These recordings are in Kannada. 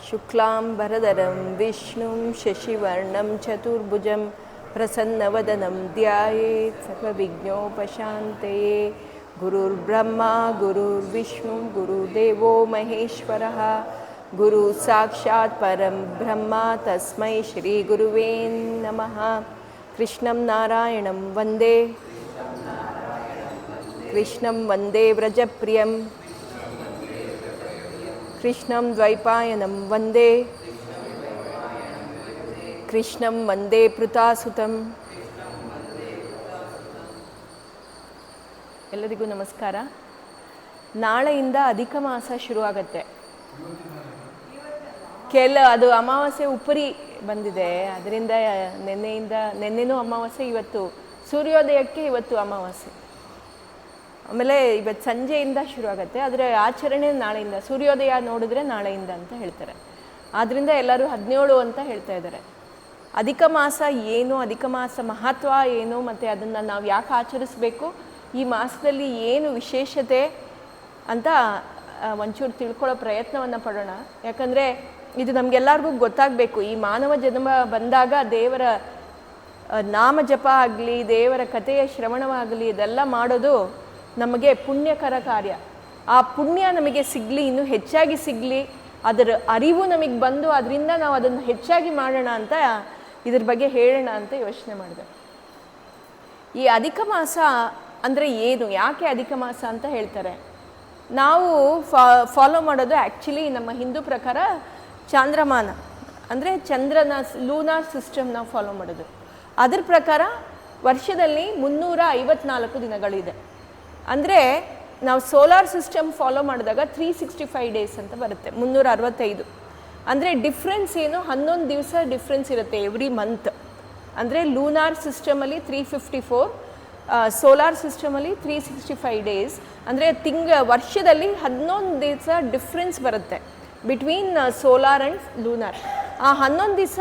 शुक्लांबरधरं विष्णुं शशिवर्णं चतुर्भुजं प्रसन्नवदनं ध्यायेत् सर्वविघ्नोपशान्तये। गुरुर्ब्रह्मा गुरुर्विष्णु गुरुदेवो महेश्वरः गुरुसाक्षात् परं ब्रह्म तस्मै श्रीगुरुवे नमः। कृष्णं नारायणं वन्दे व्रजप्रियं कृष्णं द्वैपायनं वन्दे कृष्णं वन्दे पृथासुतं। ಎಲ್ಲರಿಗೂ ನಮಸ್ಕಾರ. ನಾಳೆಯಿಂದ ಅಧಿಕ ಮಾಸ ಶುರುವಾಗತ್ತೆ. ಅದು ಅಮಾವಾಸ್ಯೆ ಉಪರಿ ಬಂದಿದೆ, ಅದರಿಂದ ನೆನ್ನೆನೂ ಅಮಾವಾಸ್ಯೆ, ಇವತ್ತು ಸೂರ್ಯೋದಯಕ್ಕೆ ಇವತ್ತು ಅಮಾವಾಸ್ಯೆ. ಆಮೇಲೆ ಇವತ್ತು ಸಂಜೆಯಿಂದ ಶುರುವಾಗತ್ತೆ, ಆದರೆ ಆಚರಣೆ ನಾಳೆಯಿಂದ. ಸೂರ್ಯೋದಯ ನೋಡಿದ್ರೆ ನಾಳೆಯಿಂದ ಅಂತ ಹೇಳ್ತಾರೆ. ಆದ್ದರಿಂದ ಎಲ್ಲರೂ 17 ಅಂತ ಹೇಳ್ತಾ ಇದ್ದಾರೆ. ಅಧಿಕ ಮಾಸ ಏನು, ಅಧಿಕ ಮಾಸ ಮಹತ್ವ ಏನು, ಮತ್ತು ಅದನ್ನು ನಾವು ಯಾಕೆ ಆಚರಿಸ್ಬೇಕು, ಈ ಮಾಸದಲ್ಲಿ ಏನು ವಿಶೇಷತೆ ಅಂತ ಒಂಚೂರು ತಿಳ್ಕೊಳ್ಳೋ ಪ್ರಯತ್ನವನ್ನು ಪಡೋಣ. ಯಾಕಂದರೆ ಇದು ನಮಗೆಲ್ಲರಿಗೂ ಗೊತ್ತಾಗಬೇಕು. ಈ ಮಾನವ ಜನ್ಮ ಬಂದಾಗ ದೇವರ ನಾಮ ಜಪ ಆಗಲಿ, ದೇವರ ಕಥೆಯ ಶ್ರವಣವಾಗಲಿ, ಇದೆಲ್ಲ ಮಾಡೋದು ನಮಗೆ ಪುಣ್ಯಕರ ಕಾರ್ಯ. ಆ ಪುಣ್ಯ ನಮಗೆ ಸಿಗಲಿ, ಇನ್ನೂ ಹೆಚ್ಚಾಗಿ ಸಿಗಲಿ, ಅದರ ಅರಿವು ನಮಗೆ ಬಂದು ಅದರಿಂದ ನಾವು ಅದನ್ನು ಹೆಚ್ಚಾಗಿ ಮಾಡೋಣ ಅಂತ ಇದ್ರ ಬಗ್ಗೆ ಹೇಳೋಣ ಅಂತ ಯೋಚನೆ ಮಾಡಿದೆ. ಈ ಅಧಿಕ ಮಾಸ ಅಂದರೆ ಏನು, ಯಾಕೆ ಅಧಿಕ ಮಾಸ ಅಂತ ಹೇಳ್ತಾರೆ? ನಾವು ಫಾಲೋ ಮಾಡೋದು ಆ್ಯಕ್ಚುಲಿ ನಮ್ಮ ಹಿಂದೂ ಪ್ರಕಾರ ಚಾಂದ್ರಮಾನ, ಅಂದರೆ ಚಂದ್ರನ ಲೂನಾರ್ ಸಿಸ್ಟಮ್ ನಾವು ಫಾಲೋ ಮಾಡೋದು. ಅದ್ರ ಪ್ರಕಾರ ವರ್ಷದಲ್ಲಿ 354 ದಿನಗಳಿದೆ. ಅಂದರೆ ನಾವು ಸೋಲಾರ್ ಸಿಸ್ಟಮ್ ಫಾಲೋ ಮಾಡಿದಾಗ 365 ಡೇಸ್ ಅಂತ ಬರುತ್ತೆ, 365. ಅಂದರೆ ಡಿಫ್ರೆನ್ಸ್ ಏನು, 11 ದಿವಸ ಡಿಫ್ರೆನ್ಸ್ ಇರುತ್ತೆ ಎವ್ರಿ ಮಂತ್. ಅಂದರೆ ಲೂನಾರ್ ಸಿಸ್ಟಮಲ್ಲಿ 354, ಸೋಲಾರ್ ಸಿಸ್ಟಮಲ್ಲಿ 365 ಡೇಸ್. ಅಂದರೆ ವರ್ಷದಲ್ಲಿ 11 ದಿವಸ ಡಿಫ್ರೆನ್ಸ್ ಬರುತ್ತೆ ಬಿಟ್ವೀನ್ ಸೋಲಾರ್ ಆ್ಯಂಡ್ ಲೂನಾರ್. ಆ 11 ದಿವಸ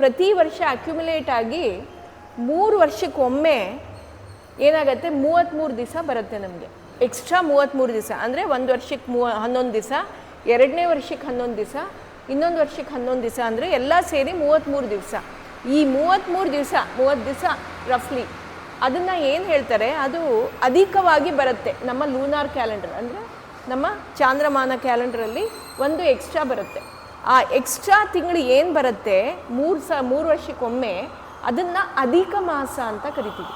ಪ್ರತಿ ವರ್ಷ ಅಕ್ಯುಮುಲೇಟ್ ಆಗಿ 3 ವರ್ಷಕ್ಕೊಮ್ಮೆ ಏನಾಗುತ್ತೆ, 33 ದಿವಸ ಬರುತ್ತೆ ನಮಗೆ ಎಕ್ಸ್ಟ್ರಾ. 33 ದಿವಸ ಅಂದರೆ ಒಂದು ವರ್ಷಕ್ಕೆ 11 ದಿವಸ, ಎರಡನೇ ವರ್ಷಕ್ಕೆ 11 ದಿವಸ, ಇನ್ನೊಂದು ವರ್ಷಕ್ಕೆ 11 ದಿವಸ, ಅಂದರೆ ಎಲ್ಲ ಸೇರಿ 33 ದಿವಸ. ಈ 33 ದಿವಸ 30 ದಿವಸ ರಫ್ಲಿ ಅದನ್ನು ಏನು ಹೇಳ್ತಾರೆ, ಅದು ಅಧಿಕವಾಗಿ ಬರುತ್ತೆ ನಮ್ಮ ಲೂನಾರ್ ಕ್ಯಾಲೆಂಡರ್, ಅಂದರೆ ನಮ್ಮ ಚಾಂದ್ರಮಾನ ಕ್ಯಾಲೆಂಡರಲ್ಲಿ ಒಂದು ಎಕ್ಸ್ಟ್ರಾ ಬರುತ್ತೆ. ಆ ಎಕ್ಸ್ಟ್ರಾ ತಿಂಗಳು ಏನು ಬರುತ್ತೆ 3 ವರ್ಷಕ್ಕೊಮ್ಮೆ, ಅದನ್ನು ಅಧಿಕ ಮಾಸ ಅಂತ ಕರಿತೀವಿ.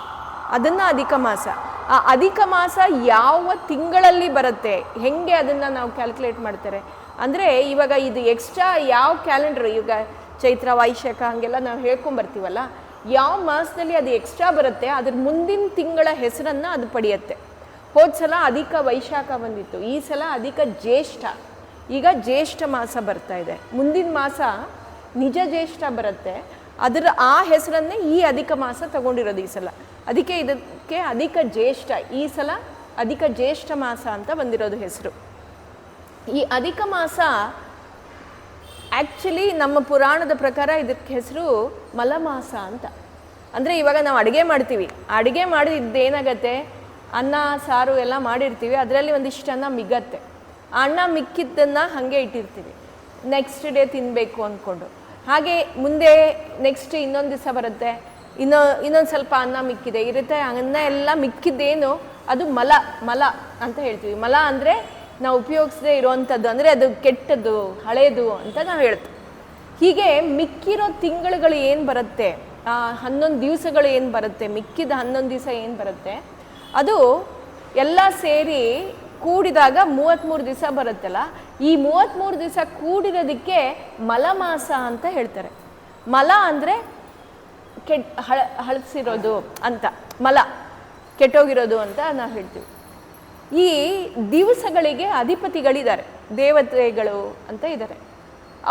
ಅದನ್ನು ಅಧಿಕ ಮಾಸ. ಆ ಅಧಿಕ ಮಾಸ ಯಾವ ತಿಂಗಳಲ್ಲಿ ಬರುತ್ತೆ, ಹೆಂಗೆ ಅದನ್ನು ನಾವು ಕ್ಯಾಲ್ಕುಲೇಟ್ ಮಾಡ್ತಾರೆ ಅಂದರೆ, ಇವಾಗ ಇದು ಎಕ್ಸ್ಟ್ರಾ ಯಾವ ಕ್ಯಾಲೆಂಡ್ರ್, ಇವಾಗ ಚೈತ್ರ ವೈಶಾಖ ಹಾಗೆಲ್ಲ ನಾವು ಹೇಳ್ಕೊಂಬರ್ತೀವಲ್ಲ, ಯಾವ ಮಾಸದಲ್ಲಿ ಅದು ಎಕ್ಸ್ಟ್ರಾ ಬರುತ್ತೆ ಅದ್ರ ಮುಂದಿನ ತಿಂಗಳ ಹೆಸರನ್ನು ಅದು ಪಡೆಯುತ್ತೆ. ಹೋದ ಸಲ ಅಧಿಕ ವೈಶಾಖ ಬಂದಿತ್ತು, ಈ ಸಲ ಅಧಿಕ ಜ್ಯೇಷ್ಠ. ಈಗ ಜ್ಯೇಷ್ಠ ಮಾಸ ಬರ್ತಾ ಇದೆ, ಮುಂದಿನ ಮಾಸ ನಿಜ ಜ್ಯೇಷ್ಠ ಬರುತ್ತೆ. ಅದರ ಆ ಹೆಸರನ್ನೇ ಈ ಅಧಿಕ ಮಾಸ ತಗೊಂಡಿರೋದು ಈ ಸಲ. ಅದಕ್ಕೆ ಇದಕ್ಕೆ ಅಧಿಕ ಜ್ಯೇಷ್ಠ, ಈ ಸಲ ಅಧಿಕ ಜ್ಯೇಷ್ಠ ಮಾಸ ಅಂತ ಬಂದಿರೋದು ಹೆಸರು. ಈ ಅಧಿಕ ಮಾಸ ಆ್ಯಕ್ಚುಲಿ ನಮ್ಮ ಪುರಾಣದ ಪ್ರಕಾರ ಇದಕ್ಕೆ ಹೆಸರು ಮಲಮಾಸ ಅಂತ. ಅಂದರೆ ಇವಾಗ ನಾವು ಅಡುಗೆ ಮಾಡ್ತೀವಿ, ಅಡುಗೆ ಮಾಡಿದ್ದೇನಾಗತ್ತೆ, ಅನ್ನ ಸಾರು ಎಲ್ಲ ಮಾಡಿರ್ತೀವಿ, ಅದರಲ್ಲಿ ಒಂದಿಷ್ಟು ಅನ್ನ ಮಿಗತ್ತೆ. ಆ ಅನ್ನ ಮಿಕ್ಕಿದ್ದನ್ನು ಹಾಗೆ ಇಟ್ಟಿರ್ತೀವಿ, ನೆಕ್ಸ್ಟ್ ಡೇ ತಿನ್ನಬೇಕು ಅಂದ್ಕೊಂಡು. ಹಾಗೆ ಮುಂದೆ ನೆಕ್ಸ್ಟ್ ಇನ್ನೊಂದು ದಿವಸ ಬರುತ್ತೆ, ಇನ್ನೊಂದು ಸ್ವಲ್ಪ ಅನ್ನ ಮಿಕ್ಕಿದೆ ಇರುತ್ತೆ. ಅನ್ನ ಎಲ್ಲ ಮಿಕ್ಕಿದ್ದೇನು ಅದು ಮಲ ಅಂತ ಹೇಳ್ತೀವಿ. ಮಲ ಅಂದರೆ ನಾವು ಉಪಯೋಗಿಸದೇ ಇರೋವಂಥದ್ದು, ಅಂದರೆ ಅದು ಕೆಟ್ಟದ್ದು, ಹಳೇದು ಅಂತ ನಾವು ಹೇಳ್ತೀವಿ. ಹೀಗೆ ಮಿಕ್ಕಿರೋ ತಿಂಗಳುಗಳು ಏನು ಬರುತ್ತೆ, 11 ದಿವಸಗಳು ಏನು ಬರುತ್ತೆ, ಮಿಕ್ಕಿದ 11 ದಿವಸ ಏನು ಬರುತ್ತೆ, ಅದು ಎಲ್ಲ ಸೇರಿ ಕೂಡಿದಾಗ 33 ದಿವಸ ಬರುತ್ತಲ್ಲ. ಈ 33 ದಿವಸ ಕೂಡಿರೋದಕ್ಕೆ ಮಲಮಾಸ ಅಂತ ಹೇಳ್ತಾರೆ. ಮಲ ಅಂದರೆ ಹಳಸಿರೋದು ಅಂತ, ಮಲ ಕೆಟ್ಟೋಗಿರೋದು ಅಂತ ನಾವು ಹೇಳ್ತೀವಿ. ಈ ದಿವಸಗಳಿಗೆ ಅಧಿಪತಿಗಳಿದ್ದಾರೆ, ದೇವತೆಗಳು ಅಂತ ಇದ್ದಾರೆ.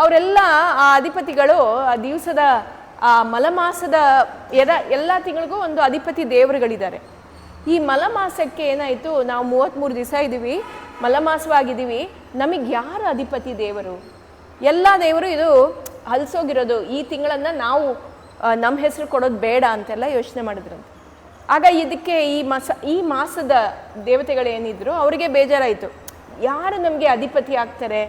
ಅವರೆಲ್ಲ ಆ ಅಧಿಪತಿಗಳು ಆ ದಿವಸದ ಆ ಮಲಮಾಸದ ಎಲ್ಲ ತಿಂಗಳಿಗೂ ಒಂದು ಅಧಿಪತಿ ದೇವರುಗಳಿದ್ದಾರೆ. ಈ ಮಲಮಾಸಕ್ಕೆ ಏನಾಯಿತು, ನಾವು 33 ದಿವಸ ಇದ್ದೀವಿ, ಮಲಮಾಸವಾಗಿದ್ದೀವಿ, ನಮಗೆ ಯಾರು ಅಧಿಪತಿ ದೇವರು? ಎಲ್ಲ ದೇವರು ಇದು ಹಲ್ಸೋಗಿರೋದು, ಈ ತಿಂಗಳನ್ನು ನಾವು ನಮ್ಮ ಹೆಸರು ಕೊಡೋದು ಬೇಡ ಅಂತೆಲ್ಲ ಯೋಚನೆ ಮಾಡಿದ್ರಂತೆ. ಆಗ ಇದಕ್ಕೆ ಈ ಮಾಸದ ದೇವತೆಗಳೇನಿದ್ರು ಅವರಿಗೆ ಬೇಜಾರಾಯಿತು, ಯಾರು ನಮಗೆ ಅಧಿಪತಿ ಆಗ್ತಾರೆ,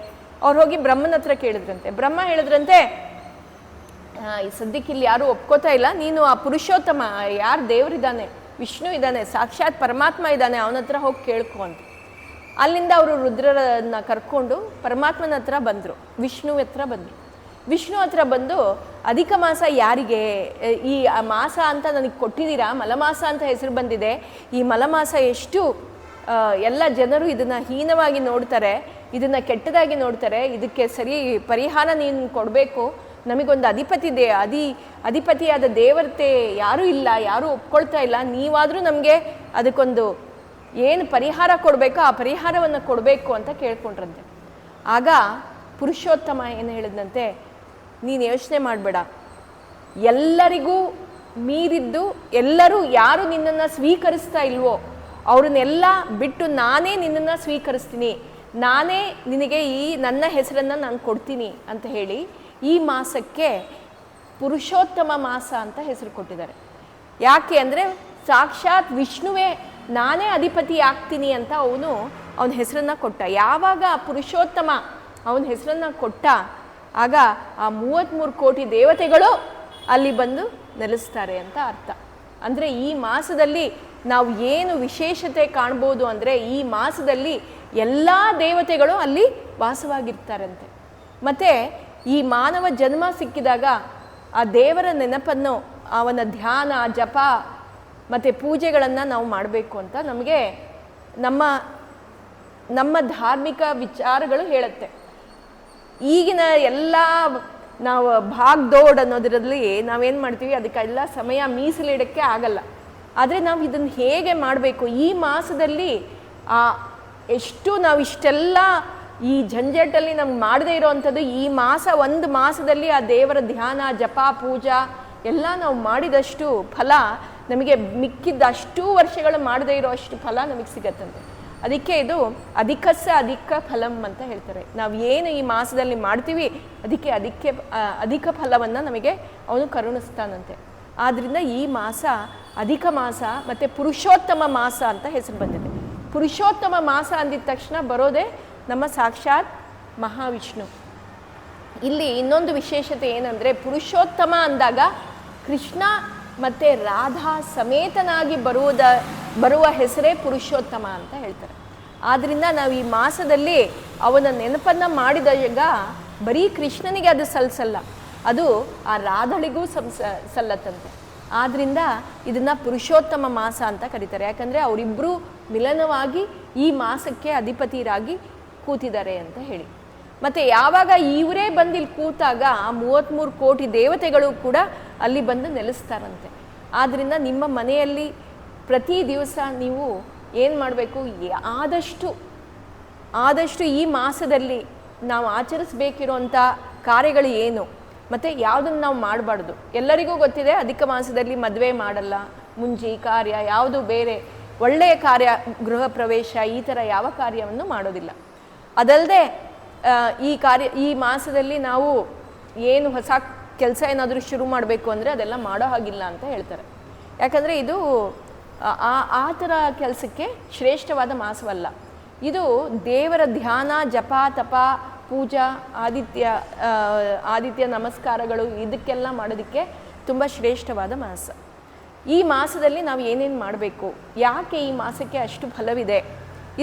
ಅವ್ರು ಹೋಗಿ ಬ್ರಹ್ಮನ ಹತ್ರ ಕೇಳಿದ್ರಂತೆ. ಬ್ರಹ್ಮ ಹೇಳಿದ್ರಂತೆ, ಈ ಸದ್ಯಕ್ಕೆ ಇಲ್ಲಿ ಯಾರು ಒಪ್ಕೋತಾ ಇಲ್ಲ, ನೀನು ಆ ಪುರುಷೋತ್ತಮ ಯಾರು ದೇವರಿದ್ದಾನೆ, ವಿಷ್ಣು ಇದ್ದಾನೆ, ಸಾಕ್ಷಾತ್ ಪರಮಾತ್ಮ ಇದ್ದಾನೆ, ಅವನ ಹತ್ರ ಹೋಗಿ ಕೇಳ್ಕೊ ಅಂತ. ಅಲ್ಲಿಂದ ಅವರು ರುದ್ರರನ್ನ ಕರ್ಕೊಂಡು ಪರಮಾತ್ಮನ ಹತ್ರ ಬಂದರು, ವಿಷ್ಣು ಹತ್ರ ಬಂದರು. ವಿಷ್ಣು ಹತ್ರ ಬಂದು, ಅಧಿಕ ಮಾಸ ಯಾರಿಗೆ, ಈ ಮಾಸ ಅಂತ ನನಗೆ ಕೊಟ್ಟಿದ್ದೀರಾ, ಮಲಮಾಸ ಅಂತ ಹೆಸರು ಬಂದಿದೆ, ಈ ಮಲಮಾಸ ಎಷ್ಟು ಎಲ್ಲ ಜನರು ಇದನ್ನು ಹೀನವಾಗಿ ನೋಡ್ತಾರೆ, ಇದನ್ನು ಕೆಟ್ಟದಾಗಿ ನೋಡ್ತಾರೆ, ಇದಕ್ಕೆ ಸರಿ ಪರಿಹಾರ ನೀನು ಕೊಡಬೇಕು, ನಮಗೊಂದು ಅಧಿಪತಿ ಅಧಿಪತಿಯಾದ ದೇವತೆ ಯಾರೂ ಇಲ್ಲ, ಯಾರೂ ಒಪ್ಕೊಳ್ತಾ ಇಲ್ಲ, ನೀವಾದರೂ ನಮಗೆ ಅದಕ್ಕೊಂದು ಏನು ಪರಿಹಾರ ಕೊಡಬೇಕೋ ಆ ಪರಿಹಾರವನ್ನು ಕೊಡಬೇಕು ಅಂತ ಕೇಳ್ಕೊಂಡ್ರಂತೆ. ಆಗ ಪುರುಷೋತ್ತಮ ಏನು ಹೇಳಿದಂತೆ, ನೀನು ಯೋಚನೆ ಮಾಡಬೇಡ, ಎಲ್ಲರಿಗೂ ಮೀರಿದ್ದು ಎಲ್ಲರೂ ಯಾರು ನಿನ್ನನ್ನು ಸ್ವೀಕರಿಸ್ತಾ ಇಲ್ವೋ ಅವ್ರನ್ನೆಲ್ಲ ಬಿಟ್ಟು ನಾನೇ ನಿನ್ನನ್ನು ಸ್ವೀಕರಿಸ್ತೀನಿ, ನಾನೇ ನಿನಗೆ ಈ ನನ್ನ ಹೆಸರನ್ನು ನಾನು ಕೊಡ್ತೀನಿ ಅಂತ ಹೇಳಿ ಈ ಮಾಸಕ್ಕೆ ಪುರುಷೋತ್ತಮ ಮಾಸ ಅಂತ ಹೆಸರು ಕೊಟ್ಟಿದ್ದಾರೆ. ಯಾಕೆ ಅಂದರೆ ಸಾಕ್ಷಾತ್ ವಿಷ್ಣುವೇ ನಾನೇ ಅಧಿಪತಿ ಆಗ್ತೀನಿ ಅಂತ ಅವನ ಹೆಸರನ್ನು ಕೊಟ್ಟ. ಯಾವಾಗ ಪುರುಷೋತ್ತಮ ಅವನ ಹೆಸರನ್ನು ಕೊಟ್ಟ ಆಗ ಆ 33 ಕೋಟಿ ದೇವತೆಗಳು ಅಲ್ಲಿ ಬಂದು ನೆಲೆಸ್ತಾರೆ ಅಂತ ಅರ್ಥ. ಅಂದರೆ ಈ ಮಾಸದಲ್ಲಿ ನಾವು ಏನು ವಿಶೇಷತೆ ಕಾಣ್ಬೋದು ಅಂದರೆ ಈ ಮಾಸದಲ್ಲಿ ಎಲ್ಲ ದೇವತೆಗಳು ಅಲ್ಲಿ ವಾಸವಾಗಿರ್ತಾರಂತೆ. ಮತ್ತು ಈ ಮಾನವ ಜನ್ಮ ಸಿಕ್ಕಿದಾಗ ಆ ದೇವರ ನೆನಪನ್ನು, ಅವನ ಧ್ಯಾನ, ಜಪ ಮತ್ತು ಪೂಜೆಗಳನ್ನು ನಾವು ಮಾಡಬೇಕು ಅಂತ ನಮಗೆ ನಮ್ಮ ಧಾರ್ಮಿಕ ವಿಚಾರಗಳು ಹೇಳುತ್ತೆ. ಈಗಿನ ಎಲ್ಲ ನಾವು ಭಾಗ್ದೋಡ್ ಅನ್ನೋದರಲ್ಲಿ ನಾವೇನು ಮಾಡ್ತೀವಿ, ಅದಕ್ಕೆಲ್ಲ ಸಮಯ ಮೀಸಲಿಡೋಕ್ಕೆ ಆಗಲ್ಲ. ಆದರೆ ನಾವು ಇದನ್ನು ಹೇಗೆ ಮಾಡಬೇಕು, ಈ ಮಾಸದಲ್ಲಿ ಎಷ್ಟು ನಾವು ಇಷ್ಟೆಲ್ಲ ಈ ಜಂಜಟಲ್ಲಿ ನಮ್ಗೆ ಮಾಡದೇ ಇರೋವಂಥದ್ದು, ಈ ಒಂದು ಮಾಸದಲ್ಲಿ ಆ ದೇವರ ಧ್ಯಾನ, ಜಪ, ಪೂಜಾ ಎಲ್ಲ ನಾವು ಮಾಡಿದಷ್ಟು ಫಲ ನಮಗೆ ಮಿಕ್ಕಿದ್ದಷ್ಟು ವರ್ಷಗಳು ಮಾಡದೇ ಇರೋ ಅಷ್ಟು ಫಲ ನಮಗೆ ಸಿಗತ್ತಂತೆ. ಅದಕ್ಕೆ ಇದು ಅಧಿಕ ಫಲಂ ಅಂತ ಹೇಳ್ತಾರೆ. ನಾವು ಏನು ಈ ಮಾಸದಲ್ಲಿ ಮಾಡ್ತೀವಿ ಅದಕ್ಕೆ ಅಧಿಕ ಫಲವನ್ನು ನಮಗೆ ಅವನು ಕರುಣಿಸ್ತಾನಂತೆ. ಆದ್ದರಿಂದ ಈ ಮಾಸ ಅಧಿಕ ಮಾಸ ಮತ್ತು ಪುರುಷೋತ್ತಮ ಮಾಸ ಅಂತ ಹೆಸರು ಬಂದಿದೆ. ಪುರುಷೋತ್ತಮ ಮಾಸ ಅಂದಿದ ತಕ್ಷಣ ಬರೋದೇ ನಮ್ಮ ಸಾಕ್ಷಾತ್ ಮಹಾವಿಷ್ಣು. ಇಲ್ಲಿ ಇನ್ನೊಂದು ವಿಶೇಷತೆ ಏನಂದರೆ, ಪುರುಷೋತ್ತಮ ಅಂದಾಗ ಕೃಷ್ಣ ಮತ್ತು ರಾಧಾ ಸಮೇತನಾಗಿ ಬರುವ ಹೆಸರೇ ಪುರುಷೋತ್ತಮ ಅಂತ ಹೇಳ್ತಾರೆ. ಆದ್ದರಿಂದ ನಾವು ಈ ಮಾಸದಲ್ಲಿ ಅವನ ನೆನಪನ್ನು ಮಾಡಿದಾಗ ಬರೀ ಕೃಷ್ಣನಿಗೆ ಅದು ಸಲ್ಲಿಸಲ್ಲ, ಅದು ಆ ರಾಧಳಿಗೂ ಸಲ್ಲತ್ತಂತೆ. ಆದ್ದರಿಂದ ಇದನ್ನು ಪುರುಷೋತ್ತಮ ಮಾಸ ಅಂತ ಕರೀತಾರೆ. ಯಾಕಂದರೆ ಅವರಿಬ್ಬರು ಮಿಲನವಾಗಿ ಈ ಮಾಸಕ್ಕೆ ಅಧಿಪತಿರಾಗಿ ಕೂತಿದ್ದಾರೆ ಅಂತ ಹೇಳಿ. ಮತ್ತು ಯಾವಾಗ ಇವರೇ ಬಂದು ಇಲ್ಲಿ ಕೂತಾಗ ಆ 33 ಕೋಟಿ ದೇವತೆಗಳು ಕೂಡ ಅಲ್ಲಿ ಬಂದು ನೆಲೆಸ್ತಾರಂತೆ. ಆದ್ದರಿಂದ ನಿಮ್ಮ ಮನೆಯಲ್ಲಿ ಪ್ರತಿ ದಿವಸ ನೀವು ಏನು ಮಾಡಬೇಕು, ಆದಷ್ಟು ಈ ಮಾಸದಲ್ಲಿ ನಾವು ಆಚರಿಸಬೇಕಿರುವಂಥ ಕಾರ್ಯಗಳು ಏನು ಮತ್ತು ಯಾವುದನ್ನು ನಾವು ಮಾಡಬಾರ್ದು. ಎಲ್ಲರಿಗೂ ಗೊತ್ತಿದೆ, ಅಧಿಕ ಮಾಸದಲ್ಲಿ ಮದುವೆ ಮಾಡಲ್ಲ, ಮುಂಜಿ ಕಾರ್ಯ ಯಾವುದು ಬೇರೆ ಒಳ್ಳೆಯ ಕಾರ್ಯ, ಗೃಹ ಪ್ರವೇಶ ಈ ಥರ ಯಾವ ಕಾರ್ಯವನ್ನು ಮಾಡೋದಿಲ್ಲ. ಅದಲ್ಲದೆ ಈ ಮಾಸದಲ್ಲಿ ನಾವು ಏನು ಹೊಸ ಕೆಲಸ ಏನಾದರೂ ಶುರು ಮಾಡಬೇಕು ಅಂದರೆ ಅದೆಲ್ಲ ಮಾಡೋ ಹಾಗಿಲ್ಲ ಅಂತ ಹೇಳ್ತಾರೆ. ಯಾಕಂದರೆ ಇದು ಆ ಥರ ಕೆಲಸಕ್ಕೆ ಶ್ರೇಷ್ಠವಾದ ಮಾಸವಲ್ಲ. ಇದು ದೇವರ ಧ್ಯಾನ, ಜಪ, ತಪ, ಪೂಜಾ, ಆದಿತ್ಯ ನಮಸ್ಕಾರಗಳು ಇದಕ್ಕೆಲ್ಲ ಮಾಡೋದಕ್ಕೆ ತುಂಬ ಶ್ರೇಷ್ಠವಾದ ಮಾಸ. ಈ ಮಾಸದಲ್ಲಿ ನಾವು ಏನೇನು ಮಾಡಬೇಕು, ಯಾಕೆ ಈ ಮಾಸಕ್ಕೆ ಅಷ್ಟು ಫಲವಿದೆ,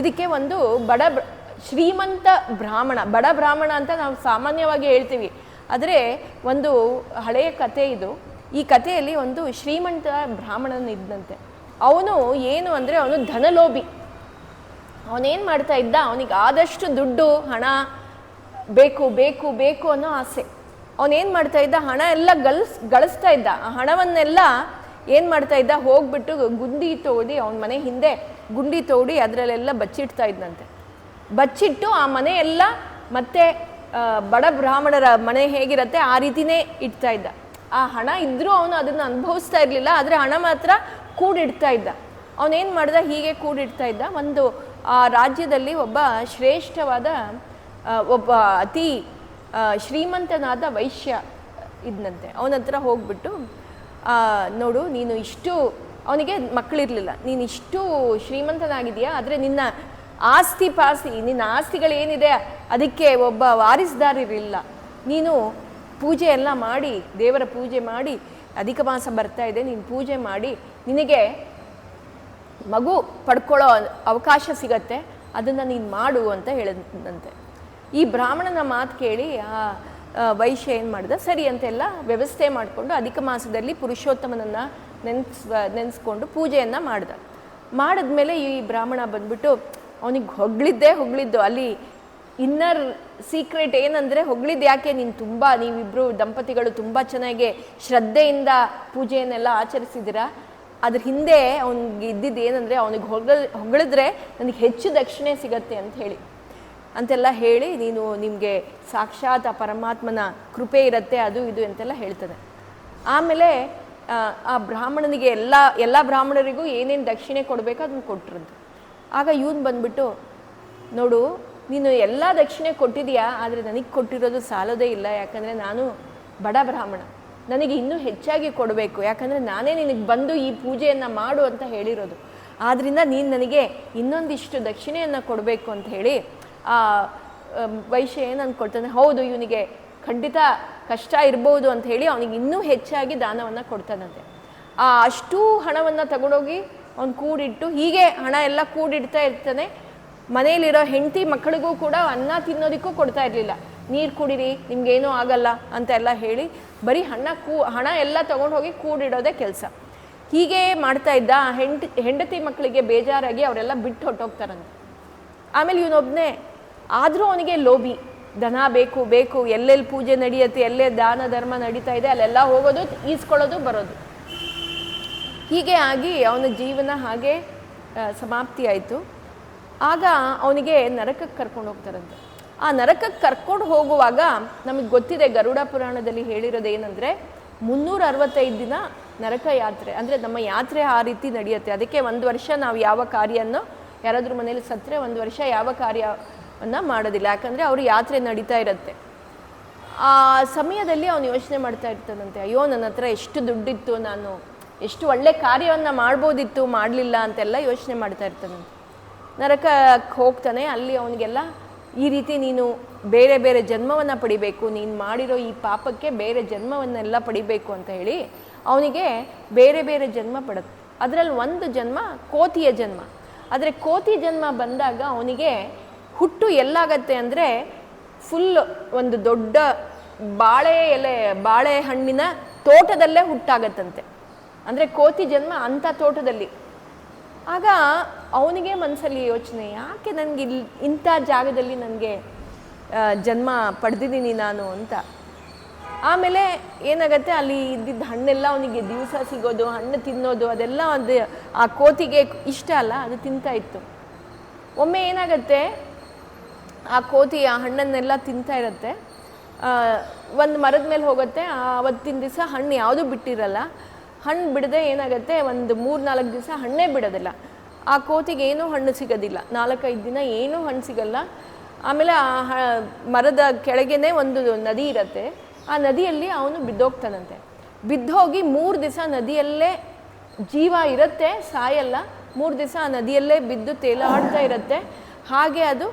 ಇದಕ್ಕೆ ಒಂದು ಶ್ರೀಮಂತ ಬ್ರಾಹ್ಮಣ, ಬಡ ಬ್ರಾಹ್ಮಣ ಅಂತ ನಾವು ಸಾಮಾನ್ಯವಾಗಿ ಹೇಳ್ತೀವಿ. ಆದರೆ ಒಂದು ಹಳೆಯ ಕತೆ ಇದು. ಈ ಕಥೆಯಲ್ಲಿ ಒಂದು ಶ್ರೀಮಂತ ಬ್ರಾಹ್ಮಣನಿದ್ದಂತೆ. ಅವನು ಏನು ಅಂದರೆ ಅವನು ಧನಲೋಭಿ. ಅವನೇನು ಮಾಡ್ತಾ ಇದ್ದ, ಅವನಿಗೆ ಆದಷ್ಟು ದುಡ್ಡು, ಹಣ ಬೇಕು ಬೇಕು ಬೇಕು ಅನ್ನೋ ಆಸೆ. ಅವನೇನು ಮಾಡ್ತಾ ಇದ್ದ, ಹಣ ಎಲ್ಲ ಗಳಿಸ್ತಾ ಇದ್ದ. ಆ ಹಣವನ್ನೆಲ್ಲ ಏನು ಮಾಡ್ತಾ ಇದ್ದ, ಹೋಗ್ಬಿಟ್ಟು ಗುಂಡಿ ತೋಡಿ, ಅವನ ಮನೆ ಹಿಂದೆ ಗುಂಡಿ ತೋಡಿ ಅದರಲ್ಲೆಲ್ಲ ಬಚ್ಚಿಡ್ತಾ ಇದ್ದಂತೆ. ಬಚ್ಚಿಟ್ಟು ಆ ಮನೆಯೆಲ್ಲ ಮತ್ತೆ ಬಡ ಬ್ರಾಹ್ಮಣರ ಮನೆ ಹೇಗಿರುತ್ತೆ ಆ ರೀತಿನೇ ಇಡ್ತಾ ಇದ್ದ. ಆ ಹಣ ಇದ್ದರೂ ಅವನು ಅದನ್ನು ಅನುಭವಿಸ್ತಾ ಇರಲಿಲ್ಲ, ಆದರೆ ಹಣ ಮಾತ್ರ ಕೂಡಿಡ್ತಾ ಇದ್ದ. ಅವನೇನು ಮಾಡ್ದ, ಹೀಗೆ ಕೂಡಿಡ್ತಾ ಇದ್ದ. ಆ ರಾಜ್ಯದಲ್ಲಿ ಒಬ್ಬ ಶ್ರೇಷ್ಠವಾದ ಒಬ್ಬ ಅತಿ ಶ್ರೀಮಂತನಾದ ವೈಶ್ಯ ಇದ್ದಂತೆ. ಅವನ ಹತ್ರ ಹೋಗ್ಬಿಟ್ಟು, ನೋಡು ನೀನು ಅವನಿಗೆ ಮಕ್ಕಳಿರಲಿಲ್ಲ, ನೀನು ಇಷ್ಟು ಶ್ರೀಮಂತನಾಗಿದೆಯಾ, ಆದರೆ ನಿನ್ನ ಆಸ್ತಿಗಳೇನಿದೆ ಅದಕ್ಕೆ ಒಬ್ಬ ವಾರಿಸ್ದಾರರಿಲ್ಲ. ನೀನು ಪೂಜೆ ಎಲ್ಲ ಮಾಡಿ, ದೇವರ ಪೂಜೆ ಮಾಡಿ, ಅಧಿಕ ಮಾಸ ಬರ್ತಾ ಇದೆ, ನೀನು ಪೂಜೆ ಮಾಡಿ ನಿನಗೆ ಮಗು ಪಡ್ಕೊಳ್ಳೋ ಅವಕಾಶ ಸಿಗತ್ತೆ, ಅದನ್ನು ನೀನು ಮಾಡು ಅಂತ ಹೇಳಿದಂತೆ. ಈ ಬ್ರಾಹ್ಮಣನ ಮಾತು ಕೇಳಿ ಆ ವೈಶ್ಯ ಏನು ಮಾಡ್ದ, ಸರಿ ಅಂತೆಲ್ಲ ವ್ಯವಸ್ಥೆ ಮಾಡಿಕೊಂಡು ಅಧಿಕ ಮಾಸದಲ್ಲಿ ಪುರುಷೋತ್ತಮನನ್ನು ನೆನೆಸ್ಕೊಂಡು ಪೂಜೆಯನ್ನು ಮಾಡಿದ್ಮೇಲೆ ಈ ಬ್ರಾಹ್ಮಣ ಬಂದ್ಬಿಟ್ಟು ಅವನಿಗೆ ಹೊಗಳಿದ್ದು. ಅಲ್ಲಿ ಇನ್ನರ್ ಸೀಕ್ರೆಟ್ ಏನಂದರೆ, ಹೊಗಳಿದ್ದು ಯಾಕೆ, ನೀವಿಬ್ಬರು ದಂಪತಿಗಳು ತುಂಬ ಚೆನ್ನಾಗಿ ಶ್ರದ್ಧೆಯಿಂದ ಪೂಜೆಯನ್ನೆಲ್ಲ ಆಚರಿಸಿದ್ದೀರಾ, ಅದ್ರ ಹಿಂದೆ ಅವ್ನಿಗೆ ಇದ್ದಿದ್ದು ಏನಂದರೆ, ಅವನಿಗೆ ಹೊಗಳಿದ್ರೆ ನನಗೆ ಹೆಚ್ಚು ದಕ್ಷಿಣೆ ಸಿಗತ್ತೆ ಅಂತೆಲ್ಲ ಹೇಳಿ, ನಿಮಗೆ ಸಾಕ್ಷಾತ್ ಆ ಪರಮಾತ್ಮನ ಕೃಪೆ ಇರುತ್ತೆ, ಅದು ಇದು ಅಂತೆಲ್ಲ ಹೇಳ್ತದೆ. ಆಮೇಲೆ ಆ ಬ್ರಾಹ್ಮಣನಿಗೆ ಎಲ್ಲ ಬ್ರಾಹ್ಮಣರಿಗೂ ಏನೇನು ದಕ್ಷಿಣೆ ಕೊಡಬೇಕು ಅದನ್ನು ಕೊಟ್ಟಿರೋದು. ಆಗ ಇವನು ಬಂದ್ಬಿಟ್ಟು, ನೋಡು ನೀನು ಎಲ್ಲ ದಕ್ಷಿಣೆ ಕೊಟ್ಟಿದೀಯಾ, ಆದರೆ ನನಗೆ ಕೊಟ್ಟಿರೋದು ಸಾಲೋದೇ ಇಲ್ಲ, ಯಾಕಂದರೆ ನಾನು ಬಡ ಬ್ರಾಹ್ಮಣ, ನನಗೆ ಇನ್ನೂ ಹೆಚ್ಚಾಗಿ ಕೊಡಬೇಕು, ಯಾಕಂದರೆ ನಾನೇ ನಿನಗೆ ಬಂದು ಈ ಪೂಜೆಯನ್ನು ಮಾಡು ಅಂತ ಹೇಳಿರೋದು, ಆದ್ದರಿಂದ ನೀನು ನನಗೆ ಇನ್ನೊಂದಿಷ್ಟು ದಕ್ಷಿಣೆಯನ್ನು ಕೊಡಬೇಕು ಅಂತ ಹೇಳಿ ಆ ವೈಶ್ಯ ಏನು ಅಂದ್ಕೊಳ್ತಾನೆ, ಹೌದು ಇವನಿಗೆ ಖಂಡಿತ ಕಷ್ಟ ಇರ್ಬೋದು ಅಂತ ಹೇಳಿ ಅವನಿಗೆ ಇನ್ನೂ ಹೆಚ್ಚಾಗಿ ದಾನವನ್ನು ಕೊಡ್ತಾನಂತೆ. ಅಷ್ಟೂ ಹಣವನ್ನು ತಗೊಂಡೋಗಿ ಅವ್ನು ಕೂಡಿಟ್ಟು, ಹೀಗೆ ಹಣ ಎಲ್ಲ ಕೂಡಿಡ್ತಾ ಇರ್ತಾನೆ. ಮನೆಯಲ್ಲಿರೋ ಹೆಂಡತಿ ಮಕ್ಕಳಿಗೂ ಕೂಡ ಅನ್ನ ತಿನ್ನೋದಕ್ಕೂ ಕೊಡ್ತಾ ಇರಲಿಲ್ಲ. ನೀರು ಕುಡೀರಿ, ನಿಮ್ಗೇನೂ ಆಗಲ್ಲ ಅಂತೆಲ್ಲ ಹೇಳಿ ಬರೀ ಹಣ ಎಲ್ಲ ತೊಗೊಂಡು ಹೋಗಿ ಕೂಡಿಡೋದೇ ಕೆಲಸ. ಹೀಗೆ ಮಾಡ್ತಾ ಇದ್ದ. ಹೆಂಡತಿ ಮಕ್ಕಳಿಗೆ ಬೇಜಾರಾಗಿ ಅವರೆಲ್ಲ ಬಿಟ್ಟು ಹೊಟ್ಟೋಗ್ತಾರಂತೆ. ಆಮೇಲೆ ಇವನೊಬ್ಬನೇ, ಆದರೂ ಅವನಿಗೆ ಲೋಭಿ, ದನ ಬೇಕು, ಎಲ್ಲೆಲ್ಲಿ ಪೂಜೆ ನಡೆಯುತ್ತೆ, ಎಲ್ಲೇ ದಾನ ಧರ್ಮ ನಡೀತಾ ಇದೆ ಅಲ್ಲೆಲ್ಲ ಹೋಗೋದು, ಈಸ್ಕೊಳ್ಳೋದು, ಬರೋದು. ಹೀಗೆ ಆಗಿ ಅವನ ಜೀವನ ಹಾಗೆ ಸಮಾಪ್ತಿ ಆಯಿತು. ಆಗ ಅವನಿಗೆ ನರಕಕ್ಕೆ ಕರ್ಕೊಂಡು ಹೋಗ್ತಾರಂತೆ. ಆ ನರಕಕ್ಕೆ ಕರ್ಕೊಂಡು ಹೋಗುವಾಗ ನಮಗೆ ಗೊತ್ತಿದೆ, ಗರುಡ ಪುರಾಣದಲ್ಲಿ ಹೇಳಿರೋದು ಏನಂದರೆ, 365 ದಿನ ನರಕ ಯಾತ್ರೆ, ಅಂದರೆ ನಮ್ಮ ಯಾತ್ರೆ ಆ ರೀತಿ ನಡೆಯುತ್ತೆ. ಅದಕ್ಕೆ 1 ವರ್ಷ ನಾವು ಯಾವ ಕಾರ್ಯವನ್ನು, ಯಾರಾದರೂ ಮನೇಲಿ ಸತ್ತರೆ 1 ವರ್ಷ ಯಾವ ಕಾರ್ಯವನ್ನು ಮಾಡೋದಿಲ್ಲ, ಯಾಕಂದರೆ ಅವರು ಯಾತ್ರೆ ನಡೀತಾ ಇರುತ್ತೆ. ಆ ಸಮಯದಲ್ಲಿ ಅವನು ಯೋಚನೆ ಮಾಡ್ತಾ ಇರ್ತಾನಂತೆ, ಅಯ್ಯೋ ನನ್ನ ಹತ್ರ ಎಷ್ಟು ದುಡ್ಡಿತ್ತು, ನಾನು ಎಷ್ಟು ಒಳ್ಳೆ ಕಾರ್ಯವನ್ನು ಮಾಡ್ಬೋದಿತ್ತು, ಮಾಡಲಿಲ್ಲ ಅಂತೆಲ್ಲ ಯೋಚನೆ ಮಾಡ್ತಾ ಇರ್ತಾನಂತೆ. ನರಕಕ್ಕೆ ಹೋಗ್ತಾನೆ. ಅಲ್ಲಿ ಅವನಿಗೆಲ್ಲ ಈ ರೀತಿ ನೀನು ಬೇರೆ ಬೇರೆ ಜನ್ಮವನ್ನು ಪಡಿಬೇಕು, ನೀನು ಮಾಡಿರೋ ಈ ಪಾಪಕ್ಕೆ ಬೇರೆ ಜನ್ಮವನ್ನೆಲ್ಲ ಪಡಿಬೇಕು ಅಂತ ಹೇಳಿ ಅವನಿಗೆ ಬೇರೆ ಬೇರೆ ಜನ್ಮ ಪಡುತ್ತೆ. ಅದರಲ್ಲಿ ಒಂದು ಜನ್ಮ ಕೋತಿಯ ಜನ್ಮ. ಆದರೆ ಕೋತಿ ಜನ್ಮ ಬಂದಾಗ ಅವನಿಗೆ ಹುಟ್ಟು ಎಲ್ಲಾಗತ್ತೆ ಅಂದರೆ, ಫುಲ್ ಒಂದು ದೊಡ್ಡ ಬಾಳೆಹಣ್ಣಿನ ತೋಟದಲ್ಲೇ ಹುಟ್ಟಾಗತ್ತಂತೆ. ಅಂದರೆ ಕೋತಿ ಜನ್ಮ ಅಂಥ ತೋಟದಲ್ಲಿ. ಆಗ ಅವನಿಗೆ ಮನಸ್ಸಲ್ಲಿ ಯೋಚನೆ, ಯಾಕೆ ನನಗೆ ಇಂಥ ಜಾಗದಲ್ಲಿ ನನಗೆ ಜನ್ಮ ಪಡೆದಿದ್ದೀನಿ ನಾನು ಅಂತ. ಆಮೇಲೆ ಏನಾಗತ್ತೆ, ಅಲ್ಲಿ ಇದ್ದಿದ್ದ ಹಣ್ಣೆಲ್ಲ ಅವನಿಗೆ ದಿವಸ ಸಿಗೋದು, ಹಣ್ಣು ತಿನ್ನೋದು, ಅದೆಲ್ಲ ಆ ಕೋತಿಗೆ ಇಷ್ಟ ಅಲ್ಲ, ಅದು ತಿಂತಾ ಇತ್ತು. ಒಮ್ಮೆ ಏನಾಗತ್ತೆ, ಆ ಕೋತಿ ಆ ಹಣ್ಣನ್ನೆಲ್ಲ ತಿಂತಾ ಇರುತ್ತೆ. ಒಂದು ಮರದ ಮೇಲೆ ಹೋಗುತ್ತೆ. ಆವತ್ತಿನ ದಿವಸ ಹಣ್ಣು ಯಾವುದೂ ಬಿಟ್ಟಿರಲ್ಲ. ಹಣ್ಣು ಬಿಡದೆ ಏನಾಗುತ್ತೆ, ಒಂದು 3-4 ದಿವಸ ಹಣ್ಣೇ ಬಿಡೋದಿಲ್ಲ. ಆ ಕೋತಿಗೆ ಏನೂ ಹಣ್ಣು ಸಿಗೋದಿಲ್ಲ. 4-5 ದಿನ ಏನೂ ಹಣ್ಣು ಸಿಗಲ್ಲ. ಆಮೇಲೆ ಆ ಮರದ ಕೆಳಗೇನೆ ಒಂದು ನದಿ ಇರುತ್ತೆ. ಆ ನದಿಯಲ್ಲಿ ಅವನು ಬಿದ್ದೋಗ್ತಾನಂತೆ. ಬಿದ್ದೋಗಿ 3 ದಿವಸ ನದಿಯಲ್ಲೇ ಜೀವ ಇರುತ್ತೆ, ಸಾಯಲ್ಲ. 3 ದಿವಸ ಆ ನದಿಯಲ್ಲೇ ಬಿದ್ದು ತೇಲಾಡ್ತಾ ಇರುತ್ತೆ. ಹಾಗೆ ಅದು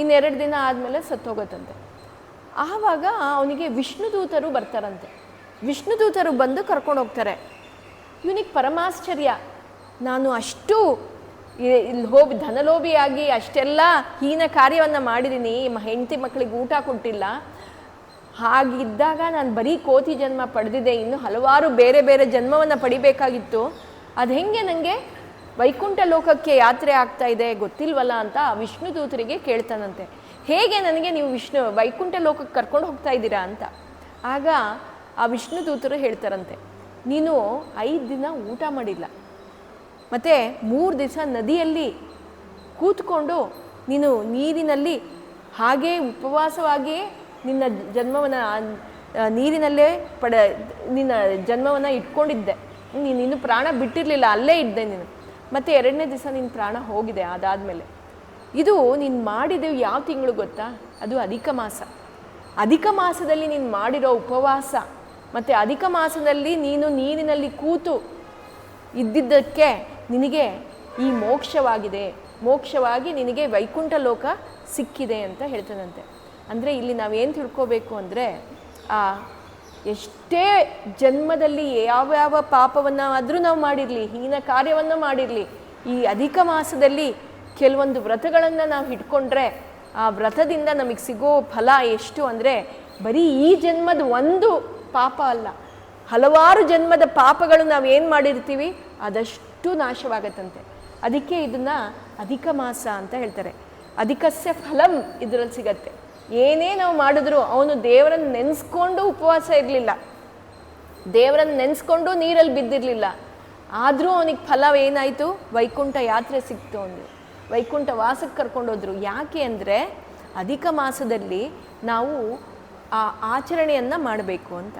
2 ದಿನ ಆದಮೇಲೆ ಸತ್ತೋಗುತ್ತಂತೆ. ಆವಾಗ ಅವನಿಗೆ ವಿಷ್ಣುದೂತರು ಬರ್ತಾರಂತೆ. ವಿಷ್ಣುದೂತರು ಬಂದು ಕರ್ಕೊಂಡು ಹೋಗ್ತಾರೆ. ಇವನಿಗೆ ಪರಮಾಶ್ಚರ್ಯ, ನಾನು ಅಷ್ಟು ಧನಲೋಭಿಯಾಗಿ ಅಷ್ಟೆಲ್ಲ ಹೀನ ಕಾರ್ಯವನ್ನು ಮಾಡಿದ್ದೀನಿ, ಹೆಂಡತಿ ಮಕ್ಕಳಿಗೆ ಊಟ ಕೊಟ್ಟಿಲ್ಲ, ಹಾಗಿದ್ದಾಗ ನಾನು ಬರೀ ಕೋತಿ ಜನ್ಮ ಪಡೆದಿದ್ದೆ, ಇನ್ನು ಹಲವಾರು ಬೇರೆ ಬೇರೆ ಜನ್ಮವನ್ನು ಪಡಿಬೇಕಾಗಿತ್ತು, ಅದು ಹೆಂಗೆ ನನಗೆ ವೈಕುಂಠ ಲೋಕಕ್ಕೆ ಯಾತ್ರೆ ಆಗ್ತಾ ಇದೆ ಗೊತ್ತಿಲ್ವಲ್ಲ ಅಂತ ವಿಷ್ಣು ದೂತರಿಗೆ ಕೇಳ್ತಾನಂತೆ. ಹೇಗೆ ನನಗೆ ನೀವು ವೈಕುಂಠ ಲೋಕಕ್ಕೆ ಕರ್ಕೊಂಡು ಹೋಗ್ತಾ ಇದ್ದೀರಾ ಅಂತ. ಆಗ ಆ ವಿಷ್ಣು ದೂತರು ಹೇಳ್ತಾರಂತೆ, ನೀನು 5 ದಿನ ಊಟ ಮಾಡಿಲ್ಲ, ಮತ್ತು 3 ದಿವಸ ನದಿಯಲ್ಲಿ ಕೂತ್ಕೊಂಡು ನೀನು ನೀರಿನಲ್ಲಿ ಹಾಗೇ ಉಪವಾಸವಾಗಿಯೇ ನಿನ್ನ ಜನ್ಮವನ್ನು ನೀರಿನಲ್ಲೇ ನಿನ್ನ ಜನ್ಮವನ್ನು ಇಟ್ಕೊಂಡಿದ್ದೆ. ನೀನು ಪ್ರಾಣ ಬಿಟ್ಟಿರಲಿಲ್ಲ, ಅಲ್ಲೇ ಇದ್ದೆ ನೀನು. ಮತ್ತು 2ನೇ ದಿವಸ ನಿನ್ನ ಪ್ರಾಣ ಹೋಗಿದೆ. ಅದಾದಮೇಲೆ ಇದು ನೀನು ಮಾಡಿದೆವು ಯಾವ ತಿಂಗಳು ಗೊತ್ತಾ? ಅದು ಅಧಿಕ ಮಾಸ. ಅಧಿಕ ಮಾಸದಲ್ಲಿ ನೀನು ಮಾಡಿರೋ ಉಪವಾಸ ಮತ್ತು ಅಧಿಕ ಮಾಸದಲ್ಲಿ ನೀನು ನೀರಿನಲ್ಲಿ ಕೂತು ಇದ್ದಿದ್ದಕ್ಕೆ ನಿನಗೆ ಈ ಮೋಕ್ಷವಾಗಿದೆ, ಮೋಕ್ಷವಾಗಿ ನಿನಗೆ ವೈಕುಂಠ ಲೋಕ ಸಿಕ್ಕಿದೆ ಅಂತ ಹೇಳ್ತಾನಂತೆ. ಅಂದರೆ ಇಲ್ಲಿ ನಾವೇನು ತಿಳ್ಕೋಬೇಕು ಅಂದರೆ ಎಷ್ಟೇ ಜನ್ಮದಲ್ಲಿ ಯಾವ್ಯಾವ ಪಾಪವನ್ನು ಆದರೂ ನಾವು ಮಾಡಿರಲಿ, ಹೀನ ಕಾರ್ಯವನ್ನು ಮಾಡಿರಲಿ, ಈ ಅಧಿಕ ಮಾಸದಲ್ಲಿ ಕೆಲವೊಂದು ವ್ರತಗಳನ್ನು ನಾವು ಇಟ್ಕೊಂಡ್ರೆ ಆ ವ್ರತದಿಂದ ನಮಗೆ ಸಿಗೋ ಫಲ ಎಷ್ಟು ಅಂದರೆ ಬರೀ ಈ ಜನ್ಮದ ಒಂದು ಪಾಪ ಅಲ್ಲ, ಹಲವಾರು ಜನ್ಮದ ಪಾಪಗಳು ನಾವೇನು ಮಾಡಿರ್ತೀವಿ ಅದಷ್ಟು ನಾಶವಾಗತ್ತಂತೆ. ಅದಕ್ಕೆ ಇದನ್ನು ಅಧಿಕ ಮಾಸ ಅಂತ ಹೇಳ್ತಾರೆ. ಅಧಿಕಸ್ಯ ಫಲಂ ಇದರಲ್ಲಿ ಸಿಗತ್ತೆ. ಏನೇ ನಾವು ಮಾಡಿದ್ರು, ಅವನು ದೇವರನ್ನು ನೆನೆಸ್ಕೊಂಡು ಉಪವಾಸ ಇರಲಿಲ್ಲ, ದೇವರನ್ನು ನೆನೆಸ್ಕೊಂಡು ನೀರಲ್ಲಿ ಬಿದ್ದಿರಲಿಲ್ಲ, ಆದರೂ ಅವನಿಗೆ ಫಲ ಏನಾಯಿತು? ವೈಕುಂಠ ಯಾತ್ರೆ ಸಿಕ್ತು, ಅವನಿಗೆ ವೈಕುಂಠ ವಾಸಕ್ಕೆ ಕರ್ಕೊಂಡೋದ್ರು. ಯಾಕೆ ಅಂದರೆ ಅಧಿಕ ಮಾಸದಲ್ಲಿ ನಾವು ಆ ಆಚರಣೆಯನ್ನು ಮಾಡಬೇಕು ಅಂತ.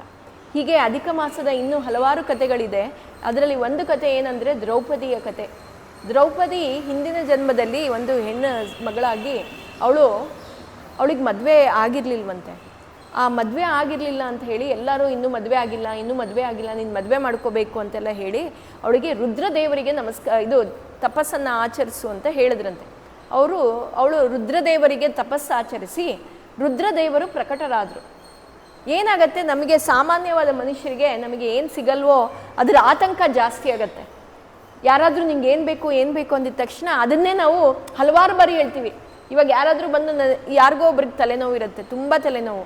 ಹೀಗೆ ಅಧಿಕ ಮಾಸದ ಇನ್ನೂ ಹಲವಾರು ಕಥೆಗಳಿದೆ. ಅದರಲ್ಲಿ ಒಂದು ಕತೆ ಏನಂದರೆ ದ್ರೌಪದಿಯ ಕತೆ. ದ್ರೌಪದಿ ಹಿಂದಿನ ಜನ್ಮದಲ್ಲಿ ಒಂದು ಹೆಣ್ಣು ಮಗಳಾಗಿ ಅವಳಿಗೆ ಮದುವೆ ಆಗಿರಲಿಲ್ವಂತೆ. ಆ ಮದುವೆ ಆಗಿರಲಿಲ್ಲ ಅಂತ ಹೇಳಿ ಎಲ್ಲರೂ ಇನ್ನೂ ಮದುವೆ ಆಗಿಲ್ಲ, ನೀನು ಮದುವೆ ಮಾಡ್ಕೋಬೇಕು ಅಂತೆಲ್ಲ ಹೇಳಿ ಅವಳಿಗೆ ರುದ್ರದೇವರಿಗೆ ತಪಸ್ಸನ್ನು ಆಚರಿಸು ಅಂತ ಹೇಳಿದ್ರಂತೆ. ಅವಳು ರುದ್ರದೇವರಿಗೆ ತಪಸ್ಸು ಆಚರಿಸಿ ರುದ್ರದೇವರು ಪ್ರಕಟರಾದರು. ಏನಾಗತ್ತೆ, ನಮಗೆ ಸಾಮಾನ್ಯವಾದ ಮನುಷ್ಯರಿಗೆ ನಮಗೆ ಏನು ಸಿಗಲ್ವೋ ಅದರ ಆತಂಕ ಜಾಸ್ತಿ ಆಗತ್ತೆ. ಯಾರಾದರೂ ನಿಂಗೆ ಏನು ಬೇಕು ಅಂದಿದ ತಕ್ಷಣ ಅದನ್ನೇ ನಾವು ಹಲವಾರು ಬಾರಿ ಹೇಳ್ತೀವಿ. ಇವಾಗ ಯಾರಾದರೂ ಬಂದು ಯಾರಿಗೋ ಒಬ್ರಿಗೆ ತಲೆನೋವು ಇರುತ್ತೆ, ತುಂಬ ತಲೆನೋವು,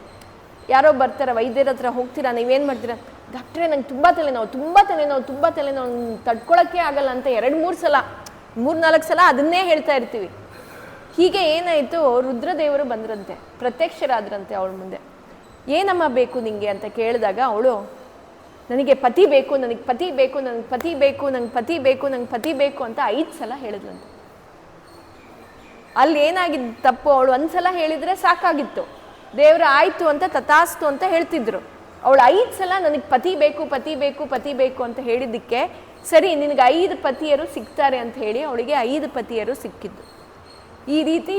ಯಾರೋ ಬರ್ತಾರೆ, ವೈದ್ಯರ ಹತ್ರ ಹೋಗ್ತೀರಾ, ನೀವೇನು ಮಾಡ್ತೀರಾ? ಡಾಕ್ಟ್ರೇ ನಂಗೆ ತುಂಬ ತಲೆನೋವು ತಡ್ಕೊಳಕ್ಕೆ ಆಗಲ್ಲ ಅಂತ 2-3 ಸಲ 3-4 ಸಲ ಅದನ್ನೇ ಹೇಳ್ತಾ ಇರ್ತೀವಿ. ಹೀಗೆ ಏನಾಯಿತು, ರುದ್ರದೇವರು ಬಂದ್ರಂತೆ, ಪ್ರತ್ಯಕ್ಷರಾದ್ರಂತೆ ಅವಳ ಮುಂದೆ. ಏನಮ್ಮ ಬೇಕು ನಿಂಗೆ ಅಂತ ಕೇಳಿದಾಗ ಅವಳು ನನಗೆ ಪತಿ ಬೇಕು ಅಂತ 5 ಸಲ ಹೇಳಿದ್ಲಂತೆ. ಅಲ್ಲಿ ಏನಾಗಿದ್ದು ತಪ್ಪು, ಅವಳು 1 ಸಲ ಹೇಳಿದರೆ ಸಾಕಾಗಿತ್ತು, ದೇವ್ರ ಆಯಿತು ಅಂತ ತಥಾಸ್ತು ಅಂತ ಹೇಳ್ತಿದ್ರು. ಅವಳು 5 ಸಲ ನನಗೆ ಪತಿ ಬೇಕು ಅಂತ ಹೇಳಿದ್ದಕ್ಕೆ ಸರಿ ನಿನಗೆ 5 ಪತಿಯರು ಸಿಗ್ತಾರೆ ಅಂತ ಹೇಳಿ ಅವಳಿಗೆ 5 ಪತಿಯರು ಸಿಕ್ಕಿದ್ದು. ಈ ರೀತಿ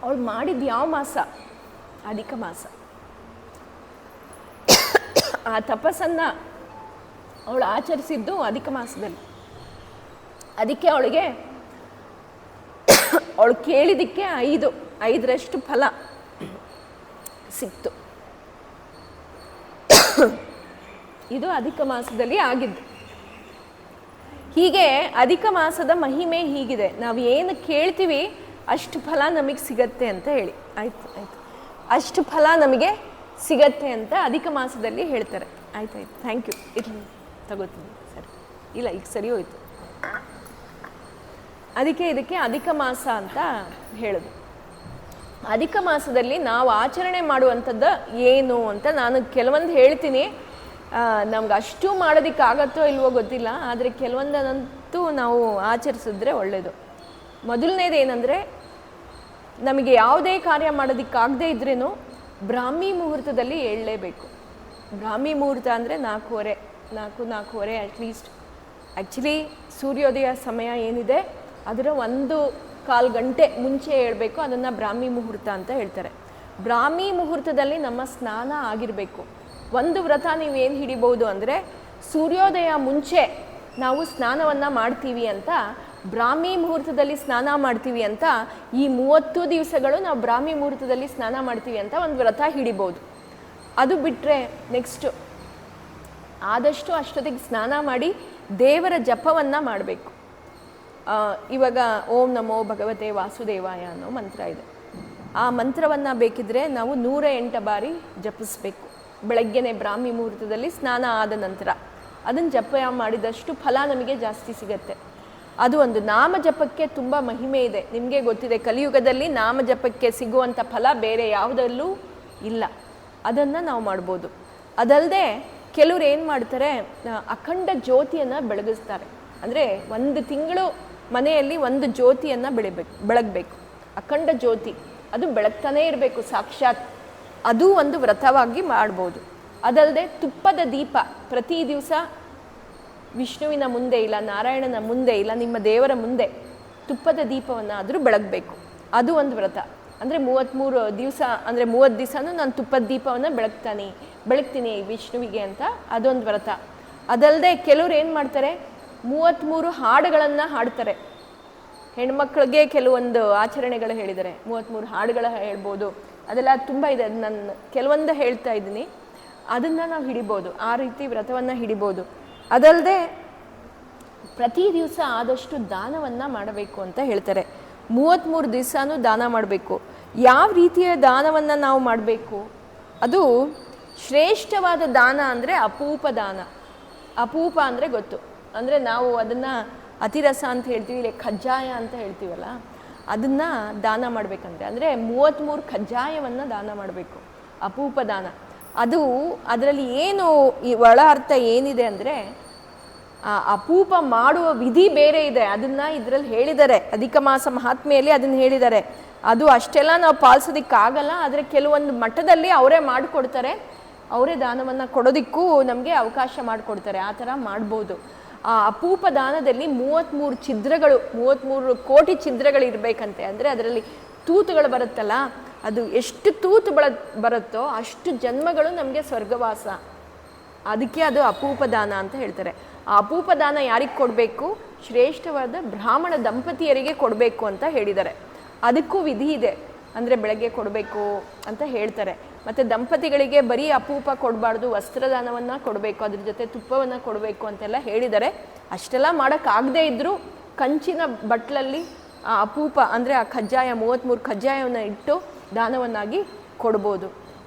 ಅವಳು ಮಾಡಿದ್ದು ಯಾವ ಮಾಸ? ಅಧಿಕ ಮಾಸ. ಆ ತಪಸ್ಸನ್ನು ಅವಳು ಆಚರಿಸಿದ್ದು ಅಧಿಕ ಮಾಸದಲ್ಲಿ. ಅದಕ್ಕೆ ಅವಳು ಕೇಳಿದ್ದಕ್ಕೆ 5ರಷ್ಟು ಫಲ ಸಿಕ್ತು. ಇದು ಅಧಿಕ ಮಾಸದಲ್ಲಿ ಆಗಿದ್ದು. ಹೀಗೆ ಅಧಿಕ ಮಾಸದ ಮಹಿಮೆ ಹೀಗಿದೆ, ನಾವು ಏನು ಕೇಳ್ತೀವಿ ಅಷ್ಟು ಫಲ ನಮಗೆ ಸಿಗತ್ತೆ ಅಂತ ಹೇಳಿ. ಆಯ್ತು ಅಷ್ಟು ಫಲ ನಮಗೆ ಸಿಗತ್ತೆ ಅಂತ ಅಧಿಕ ಮಾಸದಲ್ಲಿ ಹೇಳ್ತಾರೆ. ಆಯ್ತು ಥ್ಯಾಂಕ್ ಯು. ಇರಲಿ ತಗೋತೀನಿ. ಸರಿ, ಇಲ್ಲ ಈಗ ಸರಿ ಹೋಯ್ತು. ಇದಕ್ಕೆ ಅಧಿಕ ಮಾಸ ಅಂತ ಹೇಳೋದು. ಅಧಿಕ ಮಾಸದಲ್ಲಿ ನಾವು ಆಚರಣೆ ಮಾಡುವಂಥದ್ದು ಏನು ಅಂತ ನಾನು ಕೆಲವೊಂದು ಹೇಳ್ತೀನಿ. ನಮ್ಗೆ ಅಷ್ಟು ಮಾಡೋದಕ್ಕಾಗತ್ತೋ ಇಲ್ವೋ ಗೊತ್ತಿಲ್ಲ, ಆದರೆ ಕೆಲವೊಂದನ್ನಂತೂ ನಾವು ಆಚರಿಸಿದ್ರೆ ಒಳ್ಳೆಯದು. ಮೊದಲನೇದು ಏನಂದರೆ, ನಮಗೆ ಯಾವುದೇ ಕಾರ್ಯ ಮಾಡೋದಕ್ಕಾಗದೇ ಇದ್ರೂ ಬ್ರಾಹ್ಮಿ ಮುಹೂರ್ತದಲ್ಲಿ ಏಳಲೇಬೇಕು. ಬ್ರಾಹ್ಮಿ ಮುಹೂರ್ತ ಅಂದರೆ 4:30 ಅಟ್ಲೀಸ್ಟ್. ಆ್ಯಕ್ಚುಲಿ ಸೂರ್ಯೋದಯ ಸಮಯ ಏನಿದೆ ಅದರ 1-1/4 ಗಂಟೆ ಮುಂಚೆ ಹೇಳಬೇಕು, ಅದನ್ನು ಬ್ರಾಹ್ಮಿ ಮುಹೂರ್ತ ಅಂತ ಹೇಳ್ತಾರೆ. ಬ್ರಾಹ್ಮಿ ಮುಹೂರ್ತದಲ್ಲಿ ನಮ್ಮ ಸ್ನಾನ ಆಗಿರಬೇಕು. ಒಂದು ವ್ರತ ನೀವೇನು ಹಿಡಿಬೋದು ಅಂದರೆ, ಸೂರ್ಯೋದಯ ಮುಂಚೆ ನಾವು ಸ್ನಾನವನ್ನು ಮಾಡ್ತೀವಿ ಅಂತ, ಬ್ರಾಹ್ಮಿ ಮುಹೂರ್ತದಲ್ಲಿ ಸ್ನಾನ ಮಾಡ್ತೀವಿ ಅಂತ, ಈ 30 ದಿವಸಗಳು ನಾವು ಬ್ರಾಹ್ಮಿ ಮುಹೂರ್ತದಲ್ಲಿ ಸ್ನಾನ ಮಾಡ್ತೀವಿ ಅಂತ ಒಂದು ವ್ರತ ಹಿಡಿಬೋದು. ಅದು ಬಿಟ್ಟರೆ ನೆಕ್ಸ್ಟು ಆದಷ್ಟು ಅಷ್ಟೊತ್ತಿಗೆ ಸ್ನಾನ ಮಾಡಿ ದೇವರ ಜಪವನ್ನು ಮಾಡಬೇಕು. ಇವಾಗ ಓಂ ನಮೋ ಭಗವತೆ ವಾಸುದೇವಾಯ ಅನ್ನೋ ಮಂತ್ರ ಇದೆ. ಆ ಮಂತ್ರವನ್ನು ಬೇಕಿದ್ರೆ ನಾವು 108 ಬಾರಿ ಜಪಿಸ್ಬೇಕು. ಬೆಳಗ್ಗೆನೆ ಬ್ರಾಹ್ಮಿ ಮುಹೂರ್ತದಲ್ಲಿ ಸ್ನಾನ ಆದ ನಂತರ ಅದನ್ನು ಜಪ ಮಾಡಿದಷ್ಟು ಫಲ ನಮಗೆ ಜಾಸ್ತಿ ಸಿಗತ್ತೆ. ಅದು ಒಂದು ನಾಮ ಜಪಕ್ಕೆ ತುಂಬ ಮಹಿಮೆ ಇದೆ. ನಿಮಗೆ ಗೊತ್ತಿದೆ, ಕಲಿಯುಗದಲ್ಲಿ ನಾಮ ಜಪಕ್ಕೆ ಸಿಗುವಂಥ ಫಲ ಬೇರೆ ಯಾವುದಲ್ಲೂ ಇಲ್ಲ. ಅದನ್ನು ನಾವು ಮಾಡ್ಬೋದು. ಅದಲ್ಲದೆ ಕೆಲವ್ರು ಏನು ಮಾಡ್ತಾರೆ, ಅಖಂಡ ಜ್ಯೋತಿಯನ್ನು ಬೆಳಗಿಸ್ತಾರೆ. ಅಂದರೆ 1 ತಿಂಗಳು ಮನೆಯಲ್ಲಿ 1 ಜ್ಯೋತಿಯನ್ನು ಬೆಳಗಬೇಕು. ಅಖಂಡ ಜ್ಯೋತಿ ಅದು ಬೆಳಗ್ತಾನೇ ಇರಬೇಕು ಸಾಕ್ಷಾತ್. ಅದು ಒಂದು ವ್ರತವಾಗಿ ಮಾಡ್ಬೋದು. ಅದಲ್ಲದೆ ತುಪ್ಪದ ದೀಪ ಪ್ರತಿ ದಿವಸ ವಿಷ್ಣುವಿನ ಮುಂದೆ ಇಲ್ಲ, ನಾರಾಯಣನ ಮುಂದೆ ಇಲ್ಲ, ನಿಮ್ಮ ದೇವರ ಮುಂದೆ ತುಪ್ಪದ ದೀಪವನ್ನು ಆದರೂ ಬೆಳಗಬೇಕು. ಅದು ಒಂದು ವ್ರತ. ಅಂದರೆ 33 ದಿವಸ, ಅಂದರೆ 30 ದಿವಸನೂ ನಾನು ತುಪ್ಪದ ದೀಪವನ್ನು ಬೆಳಗ್ತೀನಿ ವಿಷ್ಣುವಿಗೆ ಅಂತ, ಅದೊಂದು ವ್ರತ. ಅದಲ್ಲದೆ ಕೆಲವ್ರು ಏನು ಮಾಡ್ತಾರೆ, 33 ಹಾಡುಗಳನ್ನು ಹಾಡ್ತಾರೆ. ಹೆಣ್ಮಕ್ಳಿಗೆ ಕೆಲವೊಂದು ಆಚರಣೆಗಳು ಹೇಳಿದ್ದಾರೆ, 33 ಹಾಡುಗಳು ಹೇಳ್ಬೋದು. ಅದೆಲ್ಲ ತುಂಬ ಇದೆ. ನಾನು ಕೆಲವೊಂದು ಹೇಳ್ತಾ ಇದ್ದೀನಿ, ಅದನ್ನು ನಾವು ಹಿಡಿಬೋದು, ಆ ರೀತಿ ವ್ರತವನ್ನು ಹಿಡಿಬೋದು. ಅದಲ್ಲದೆ ಪ್ರತಿ ದಿವಸ ಆದಷ್ಟು ದಾನವನ್ನು ಮಾಡಬೇಕು ಅಂತ ಹೇಳ್ತಾರೆ. 33 ದಿವಸನೂ ದಾನ ಮಾಡಬೇಕು. ಯಾವ ರೀತಿಯ ದಾನವನ್ನು ನಾವು ಮಾಡಬೇಕು? ಅದು ಶ್ರೇಷ್ಠವಾದ ದಾನ ಅಂದರೆ ಅಪೂಪ ದಾನ. ಅಪೂಪ ಅಂದರೆ ಗೊತ್ತು, ಅಂದರೆ ನಾವು ಅದನ್ನು ಅತಿರಸ ಅಂತ ಹೇಳ್ತೀವಿ, ಇಲ್ಲ ಖಜ್ಜಾಯ ಅಂತ ಹೇಳ್ತೀವಲ್ಲ, ಅದನ್ನು ದಾನ ಮಾಡಬೇಕಂದ್ರೆ ಅಂದರೆ 33 ಖಜ್ಜಾಯವನ್ನು ದಾನ ಮಾಡಬೇಕು, ಅಪೂಪ ದಾನ. ಅದು ಅದರಲ್ಲಿ ಏನು ಈ ಒಳ ಅರ್ಥ ಏನಿದೆ ಅಂದರೆ, ಆ ಅಪೂಪ ಮಾಡುವ ವಿಧಿ ಬೇರೆ ಇದೆ, ಅದನ್ನು ಇದರಲ್ಲಿ ಹೇಳಿದ್ದಾರೆ. ಅಧಿಕ ಮಾಸ ಮಹಾತ್ಮೆಯಲ್ಲಿ ಅದನ್ನು ಹೇಳಿದ್ದಾರೆ. ಅದು ಅಷ್ಟೆಲ್ಲ ನಾವು ಪಾಲಿಸೋದಕ್ಕಾಗಲ್ಲ, ಆದರೆ ಕೆಲವೊಂದು ಮಟ್ಟದಲ್ಲಿ ಅವರೇ ಮಾಡಿಕೊಡ್ತಾರೆ, ಅವರೇ ದಾನವನ್ನು ಕೊಡೋದಕ್ಕೂ ನಮಗೆ ಅವಕಾಶ ಮಾಡಿಕೊಡ್ತಾರೆ. ಆ ಥರ ಮಾಡ್ಬೋದು. ಆ ಅಪೂಪ ದಾನದಲ್ಲಿ 33 ಛಿದ್ರಗಳು, 33 ಕೋಟಿ ಛಿದ್ರಗಳು ಇರಬೇಕಂತೆ. ಅಂದರೆ ಅದರಲ್ಲಿ ತೂತುಗಳು ಬರುತ್ತಲ್ಲ, ಅದು ಎಷ್ಟು ತೂತು ಬರುತ್ತೋ ಅಷ್ಟು ಜನ್ಮಗಳು ನಮಗೆ ಸ್ವರ್ಗವಾಸ. ಅದಕ್ಕೆ ಅದು ಅಪೂಪ ದಾನ ಅಂತ ಹೇಳ್ತಾರೆ. ಆ ಅಪೂಪ ದಾನ ಯಾರಿಗೆ ಕೊಡಬೇಕು? ಶ್ರೇಷ್ಠವಾದ ಬ್ರಾಹ್ಮಣ ದಂಪತಿಯರಿಗೆ ಕೊಡಬೇಕು ಅಂತ ಹೇಳಿದ್ದಾರೆ. ಅದಕ್ಕೂ ವಿಧಿ ಇದೆ, ಅಂದರೆ ಬೆಳಗ್ಗೆ ಕೊಡಬೇಕು ಅಂತ ಹೇಳ್ತಾರೆ. ಮತ್ತು ದಂಪತಿಗಳಿಗೆ ಬರೀ ಅಪೂಪ ಕೊಡಬಾರ್ದು, ವಸ್ತ್ರದಾನವನ್ನು ಕೊಡಬೇಕು, ಅದ್ರ ಜೊತೆ ತುಪ್ಪವನ್ನು ಕೊಡಬೇಕು ಅಂತೆಲ್ಲ ಹೇಳಿದ್ದಾರೆ. ಅಷ್ಟೆಲ್ಲ ಮಾಡೋಕ್ಕಾಗದೇ ಇದ್ದರೂ ಕಂಚಿನ ಬಟ್ಲಲ್ಲಿ ಆ ಅಪೂಪ ಅಂದರೆ ಆ ಖಜ್ಜಾಯ 33 ಖಜ್ಜಾಯವನ್ನು ಇಟ್ಟು ದಾನವನ್ನಾಗಿ ಕೊಡ್ಬೋದು.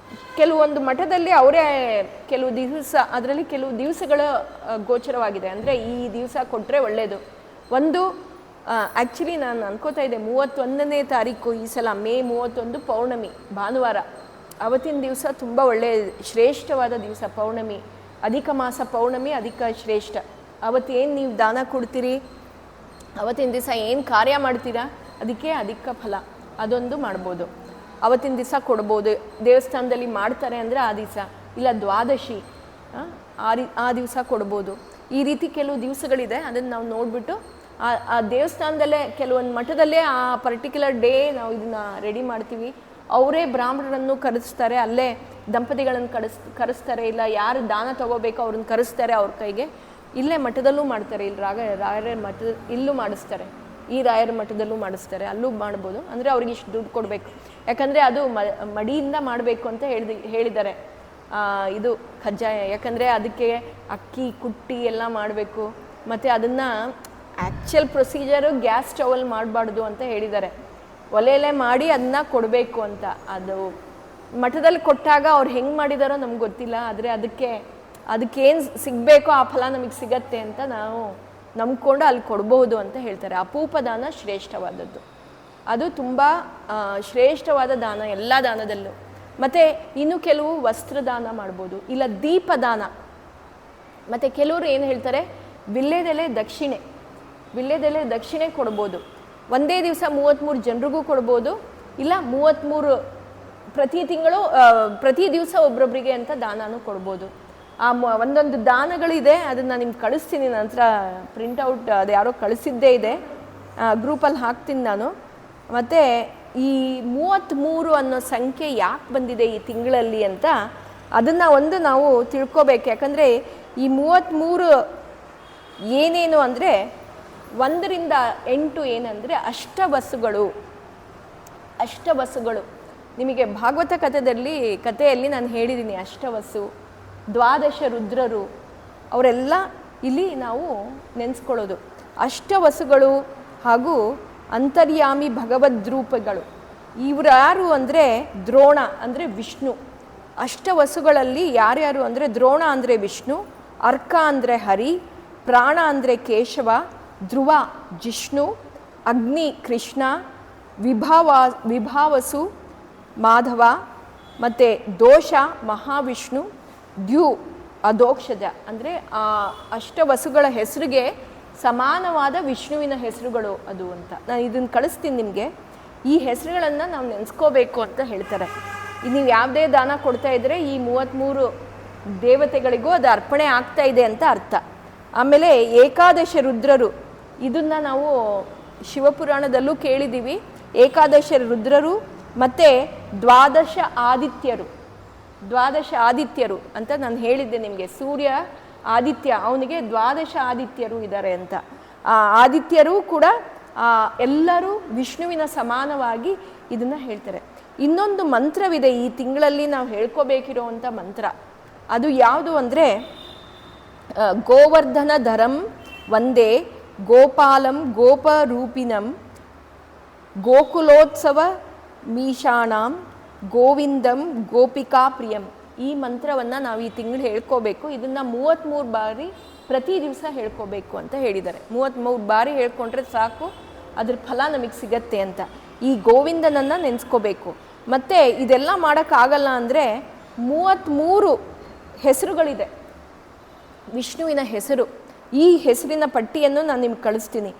ಕೆಲವೊಂದು ಮಠದಲ್ಲಿ ಅವರೇ ಕೆಲವು ದಿವಸ, ಅದರಲ್ಲಿ ಕೆಲವು ದಿವಸಗಳ ಗೋಚರವಾಗಿದೆ. ಅಂದರೆ ಈ ದಿವಸ ಕೊಟ್ಟರೆ ಒಳ್ಳೆಯದು. ಒಂದು ಆ್ಯಕ್ಚುಲಿ ನಾನು ಅನ್ಕೋತಾ ಇದ್ದೆ 31ನೇ ತಾರೀಕು ಈ ಸಲ, ಮೇ 31 ಪೌರ್ಣಮಿ ಭಾನುವಾರ. ಅವತ್ತಿನ ದಿವಸ ತುಂಬ ಒಳ್ಳೆಯ ಶ್ರೇಷ್ಠವಾದ ದಿವಸ ಪೌರ್ಣಮಿ, ಅಧಿಕ ಮಾಸ ಪೌರ್ಣಮಿ, ಅಧಿಕ ಶ್ರೇಷ್ಠ. ಅವತ್ತೇನು ನೀವು ದಾನ ಕೊಡ್ತೀರಿ, ಅವತ್ತಿನ ದಿವಸ ಏನು ಕಾರ್ಯ ಮಾಡ್ತೀರಾ, ಅದಕ್ಕೆ ಅಧಿಕ ಫಲ. ಅದೊಂದು ಮಾಡ್ಬೋದು, ಅವತ್ತಿನ ದಿವಸ ಕೊಡ್ಬೋದು. ದೇವಸ್ಥಾನದಲ್ಲಿ ಮಾಡ್ತಾರೆ ಅಂದರೆ ಆ ದಿವಸ, ಇಲ್ಲ ದ್ವಾದಶಿ ಆ ದಿವಸ ಕೊಡ್ಬೋದು. ಈ ರೀತಿ ಕೆಲವು ದಿವಸಗಳಿದೆ, ಅದನ್ನು ನಾವು ನೋಡಿಬಿಟ್ಟು ಆ ದೇವಸ್ಥಾನದಲ್ಲೇ ಕೆಲವೊಂದು ಮಠದಲ್ಲೇ ಆ ಪರ್ಟಿಕ್ಯುಲರ್ ಡೇ ನಾವು ಇದನ್ನು ರೆಡಿ ಮಾಡ್ತೀವಿ. ಅವರೇ ಬ್ರಾಹ್ಮಣರನ್ನು ಕರೆಸ್ತಾರೆ, ಅಲ್ಲೇ ದಂಪತಿಗಳನ್ನು ಕರೆಸ್ತಾರೆ, ಇಲ್ಲ ಯಾರು ದಾನ ತೊಗೋಬೇಕು ಅವ್ರನ್ನ ಕರೆಸ್ತಾರೆ ಅವ್ರ ಕೈಗೆ. ಇಲ್ಲೇ ಮಠದಲ್ಲೂ ಮಾಡ್ತಾರೆ, ಇಲ್ಲಿ ರಾಯರ ಮಠದ ಇಲ್ಲೂ ಮಾಡಿಸ್ತಾರೆ, ಈ ರಾಯರ ಮಠದಲ್ಲೂ ಮಾಡಿಸ್ತಾರೆ, ಅಲ್ಲೂ ಮಾಡ್ಬೋದು. ಅಂದರೆ ಅವ್ರಿಗೆ ಇಷ್ಟು ದುಡ್ಡು ಕೊಡಬೇಕು, ಯಾಕಂದರೆ ಅದು ಮಡಿಯಿಂದ ಮಾಡಬೇಕು ಅಂತ ಹೇಳಿದ್ದಾರೆ ಇದು ಖಜ್ಜಾಯ. ಯಾಕಂದರೆ ಅದಕ್ಕೆ ಅಕ್ಕಿ ಕುಟ್ಟಿ ಎಲ್ಲ ಮಾಡಬೇಕು, ಮತ್ತು ಅದನ್ನು ಆ್ಯಕ್ಚುಯಲ್ ಪ್ರೊಸೀಜರು ಗ್ಯಾಸ್ ಸ್ಟವಲ್ಲಿ ಮಾಡಬಾರ್ದು ಅಂತ ಹೇಳಿದ್ದಾರೆ. ಒಲೆಯಲ್ಲೇ ಮಾಡಿ ಅದನ್ನ ಕೊಡಬೇಕು ಅಂತ. ಅದು ಮಠದಲ್ಲಿ ಕೊಟ್ಟಾಗ ಅವ್ರು ಹೆಂಗೆ ಮಾಡಿದಾರೋ ನಮ್ಗೆ ಗೊತ್ತಿಲ್ಲ, ಆದರೆ ಅದಕ್ಕೇನು ಸಿಗಬೇಕೋ ಆ ಫಲ ನಮಗೆ ಸಿಗತ್ತೆ ಅಂತ ನಾವು ನಂಬ್ಕೊಂಡು ಅಲ್ಲಿ ಕೊಡಬಹುದು ಅಂತ ಹೇಳ್ತಾರೆ. ಅಪೂಪ ದಾನ ಶ್ರೇಷ್ಠವಾದದ್ದು, ಅದು ತುಂಬ ಶ್ರೇಷ್ಠವಾದ ದಾನ ಎಲ್ಲ ದಾನದಲ್ಲೂ. ಮತ್ತು ಇನ್ನು ಕೆಲವು ವಸ್ತ್ರದಾನ ಮಾಡ್ಬೋದು, ಇಲ್ಲ ದೀಪದಾನ. ಮತ್ತು ಕೆಲವರು ಏನು ಹೇಳ್ತಾರೆ, ವಿಳ್ಯೆದೆಲೆ ದಕ್ಷಿಣೆ ಕೊಡ್ಬೋದು. ಒಂದೇ ದಿವಸ 33 ಜನರಿಗೂ ಕೊಡ್ಬೋದು, ಇಲ್ಲ 33 ಪ್ರತಿ ತಿಂಗಳು ಪ್ರತಿ ದಿವಸ ಒಬ್ರೊಬ್ರಿಗೆ ಅಂತ ದಾನನೂ ಕೊಡ್ಬೋದು. ಆ ಒಂದೊಂದು ದಾನಗಳಿದೆ, ಅದನ್ನು ನಿಮ್ಗೆ ಕಳಿಸ್ತೀನಿ ನಂತರ, ಪ್ರಿಂಟೌಟ್ ಅದು ಯಾರೋ ಕಳಿಸಿದ್ದೇ ಇದೆ, ಗ್ರೂಪಲ್ಲಿ ಹಾಕ್ತೀನಿ ನಾನು. ಮತ್ತು ಈ 33 ಅನ್ನೋ ಸಂಖ್ಯೆ ಯಾಕೆ ಬಂದಿದೆ ಈ ತಿಂಗಳಲ್ಲಿ ಅಂತ ಅದನ್ನು ನಾವು ತಿಳ್ಕೊಬೇಕು. ಯಾಕಂದರೆ ಈ 33 ಏನೇನು ಅಂದರೆ 1 ರಿಂದ 8 ಏನಂದರೆ ಅಷ್ಟವಸುಗಳು. ನಿಮಗೆ ಭಾಗವತ ಕಥೆಯಲ್ಲಿ ನಾನು ಹೇಳಿದ್ದೀನಿ, ಅಷ್ಟವಸು, 12 ರುದ್ರರು, ಅವರೆಲ್ಲ ಇಲ್ಲಿ ನಾವು ನೆನೆಸ್ಕೊಳ್ಳೋದು. ಅಷ್ಟವಸುಗಳು ಹಾಗೂ ಅಂತರ್ಯಾಮಿ ಭಗವದ್ರೂಪಗಳು. ಇವರು ಯಾರು ಅಂದರೆ ದ್ರೋಣ ಅಂದರೆ ವಿಷ್ಣು. ಅಷ್ಟವಸುಗಳಲ್ಲಿ ಯಾರ್ಯಾರು ಅಂದರೆ ದ್ರೋಣ ಅಂದರೆ ವಿಷ್ಣು, ಅರ್ಕ ಅಂದರೆ ಹರಿ, ಪ್ರಾಣ ಅಂದರೆ ಕೇಶವ, ಧ್ರುವ ಜಿಷ್ಣು, ಅಗ್ನಿ ಕೃಷ್ಣ, ವಿಭಾವಸು ಮಾಧವ, ಮತ್ತು ದೋಷ ಮಹಾವಿಷ್ಣು, ದ್ಯು ಅಧೋಕ್ಷಜ. ಅಂದರೆ ಆ ಅಷ್ಟವಸುಗಳ ಹೆಸರಿಗೆ ಸಮಾನವಾದ ವಿಷ್ಣುವಿನ ಹೆಸರುಗಳು ಅದು ಅಂತ. ನಾನು ಇದನ್ನು ಕಳಿಸ್ತೀನಿ ನಿಮಗೆ. ಈ ಹೆಸರುಗಳನ್ನು ನಾವು ನೆನೆಸ್ಕೋಬೇಕು ಅಂತ ಹೇಳ್ತಾರೆ. ನೀವು ಯಾವುದೇ ದಾನ ಕೊಡ್ತಾ ಇದ್ದರೆ ಈ 33 ದೇವತೆಗಳಿಗೂ ಅದು ಅರ್ಪಣೆ ಆಗ್ತಾ ಇದೆ ಅಂತ ಅರ್ಥ. ಆಮೇಲೆ 11 ರುದ್ರರು, ಇದನ್ನು ನಾವು ಶಿವಪುರಾಣದಲ್ಲೂ ಕೇಳಿದ್ದೀವಿ. 11 ರುದ್ರರು ಮತ್ತು 12 ಆದಿತ್ಯರು ಅಂತ ನಾನು ಹೇಳಿದ್ದೆ ನಿಮಗೆ. ಸೂರ್ಯ ಆದಿತ್ಯ, ಅವನಿಗೆ 12 ಆದಿತ್ಯರು ಇದ್ದಾರೆ ಅಂತ. ಆ ಆದಿತ್ಯರು ಕೂಡ ಎಲ್ಲರೂ ವಿಷ್ಣುವಿನ ಸಮಾನವಾಗಿ ಇದನ್ನು ಹೇಳ್ತಾರೆ. ಇನ್ನೊಂದು ಮಂತ್ರವಿದೆ ಈ ತಿಂಗಳಲ್ಲಿ ನಾವು ಹೇಳ್ಕೋಬೇಕಿರೋವಂಥ ಮಂತ್ರ. ಅದು ಯಾವುದು ಅಂದರೆ ಗೋವರ್ಧನ ಧರಂ ವಂದೇ ಗೋಪಾಲಂ ಗೋಪರೂಪಿಣಂ ಗೋಕುಲೋತ್ಸವ ಮೀಶಾಣಾಂ ಗೋವಿಂದಂ ಗೋಪಿಕಾ ಪ್ರಿಯಂ. ಈ ಮಂತ್ರವನ್ನು ನಾವು ಈ ತಿಂಗಳು ಹೇಳ್ಕೋಬೇಕು. ಇದನ್ನು 33 ಬಾರಿ ಪ್ರತಿ ದಿವಸ ಹೇಳ್ಕೋಬೇಕು ಅಂತ ಹೇಳಿದ್ದಾರೆ. 33 ಬಾರಿ ಹೇಳ್ಕೊಂಡ್ರೆ ಸಾಕು, ಅದ್ರ ಫಲ ನಮಗೆ ಸಿಗತ್ತೆ ಅಂತ. ಈ ಗೋವಿಂದನನ್ನು ನೆನೆಸ್ಕೋಬೇಕು. ಮತ್ತು ಇದೆಲ್ಲ ಮಾಡೋಕ್ಕಾಗಲ್ಲ ಅಂದರೆ 33 ಹೆಸರುಗಳಿದೆ ವಿಷ್ಣುವಿನ ಹೆಸರು. ಈ ಹೆಸರಿನ ಪಟ್ಟಿಯನ್ನು ನಾನು ನಿಮ್ಗೆ ಕಳಿಸ್ತೀನಿ.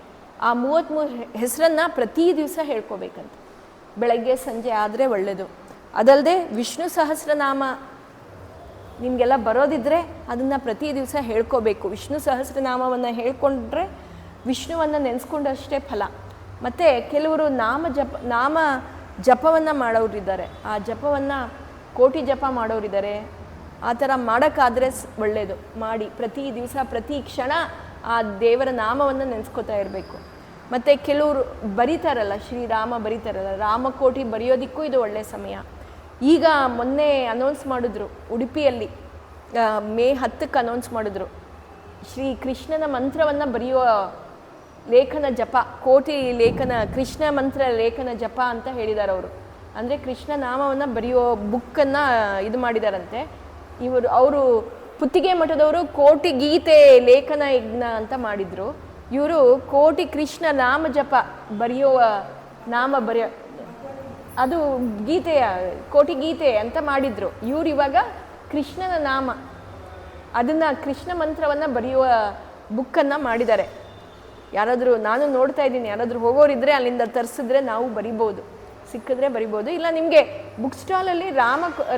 ಆ 33 ಹೆಸರನ್ನು ಪ್ರತಿ ದಿವಸ ಹೇಳ್ಕೋಬೇಕಂತ, ಬೆಳಗ್ಗೆ ಸಂಜೆ ಆದರೆ ಒಳ್ಳೆಯದು. ಅದಲ್ಲದೆ ವಿಷ್ಣು ಸಹಸ್ರನಾಮ ನಿಮಗೆಲ್ಲ ಬರೋದಿದ್ದರೆ ಅದನ್ನು ಪ್ರತಿ ದಿವಸ ಹೇಳ್ಕೋಬೇಕು. ವಿಷ್ಣು ಸಹಸ್ರನಾಮವನ್ನು ಹೇಳ್ಕೊಂಡ್ರೆ ವಿಷ್ಣುವನ್ನು ನೆನೆಸ್ಕೊಂಡಷ್ಟೇ ಫಲ. ಮತ್ತು ಕೆಲವರು ನಾಮ ಜಪವನ್ನು ಮಾಡೋರಿದ್ದಾರೆ, ಆ ಜಪವನ್ನು ಕೋಟಿ ಜಪ ಮಾಡೋರಿದ್ದಾರೆ. ಆ ಥರ ಮಾಡೋಕ್ಕಾದರೆ ಒಳ್ಳೆಯದು. ಮಾಡಿ ಪ್ರತಿ ದಿವಸ ಪ್ರತಿ ಕ್ಷಣ ಆ ದೇವರ ನಾಮವನ್ನು ನೆನೆಸ್ಕೋತಾ ಇರಬೇಕು. ಮತ್ತು ಕೆಲವರು ಬರೀತಾರಲ್ಲ, ಶ್ರೀರಾಮ ಬರೀತಾರಲ್ಲ, ರಾಮಕೋಟಿ ಬರೆಯೋದಕ್ಕೂ ಇದು ಒಳ್ಳೆಯ ಸಮಯ. ಈಗ ಮೊನ್ನೆ ಅನೌನ್ಸ್ ಮಾಡಿದ್ರು, ಉಡುಪಿಯಲ್ಲಿ ಮೇ 10ಕ್ಕೆ ಅನೌನ್ಸ್ ಮಾಡಿದ್ರು, ಶ್ರೀ ಕೃಷ್ಣನ ಮಂತ್ರವನ್ನು ಬರೆಯುವ ಲೇಖನ ಜಪ, ಕೋಟಿ ಲೇಖನ ಕೃಷ್ಣ ಮಂತ್ರ ಲೇಖನ ಜಪ ಅಂತ ಹೇಳಿದ್ದಾರೆ ಅವರು. ಅಂದರೆ ಕೃಷ್ಣ ನಾಮವನ್ನು ಬರೆಯುವ ಬುಕ್ಕನ್ನು ಇದು ಮಾಡಿದಾರಂತೆ. ಅವರು ಪುತ್ತಿಗೆ ಮಠದವರು ಕೋಟಿ ಗೀತೆ ಲೇಖನ ಯಜ್ಞ ಅಂತ ಮಾಡಿದರು. ಇವರು ಕೋಟಿ ಕೃಷ್ಣ ನಾಮ ಜಪ ಬರೆಯುವ ಅದು ಗೀತೆಯ ಕೋಟಿ ಗೀತೆ ಅಂತ ಮಾಡಿದ್ರು. ಇವರು ಇವಾಗ ಕೃಷ್ಣನ ನಾಮ, ಅದನ್ನು ಕೃಷ್ಣ ಮಂತ್ರವನ್ನು ಬರೆಯುವ ಬುಕ್ಕನ್ನು ಮಾಡಿದ್ದಾರೆ. ಯಾರಾದರೂ, ನಾನು ನೋಡ್ತಾ ಇದ್ದೀನಿ, ಯಾರಾದರೂ ಹೋಗೋರಿದ್ದರೆ ಅಲ್ಲಿಂದ ತರಿಸಿದ್ರೆ ನಾವು ಬರಿಬೋದು, ಸಿಕ್ಕಿದ್ರೆ ಬರಿಬೋದು. ಇಲ್ಲ ನಿಮಗೆ ಬುಕ್ ಸ್ಟಾಲಲ್ಲಿ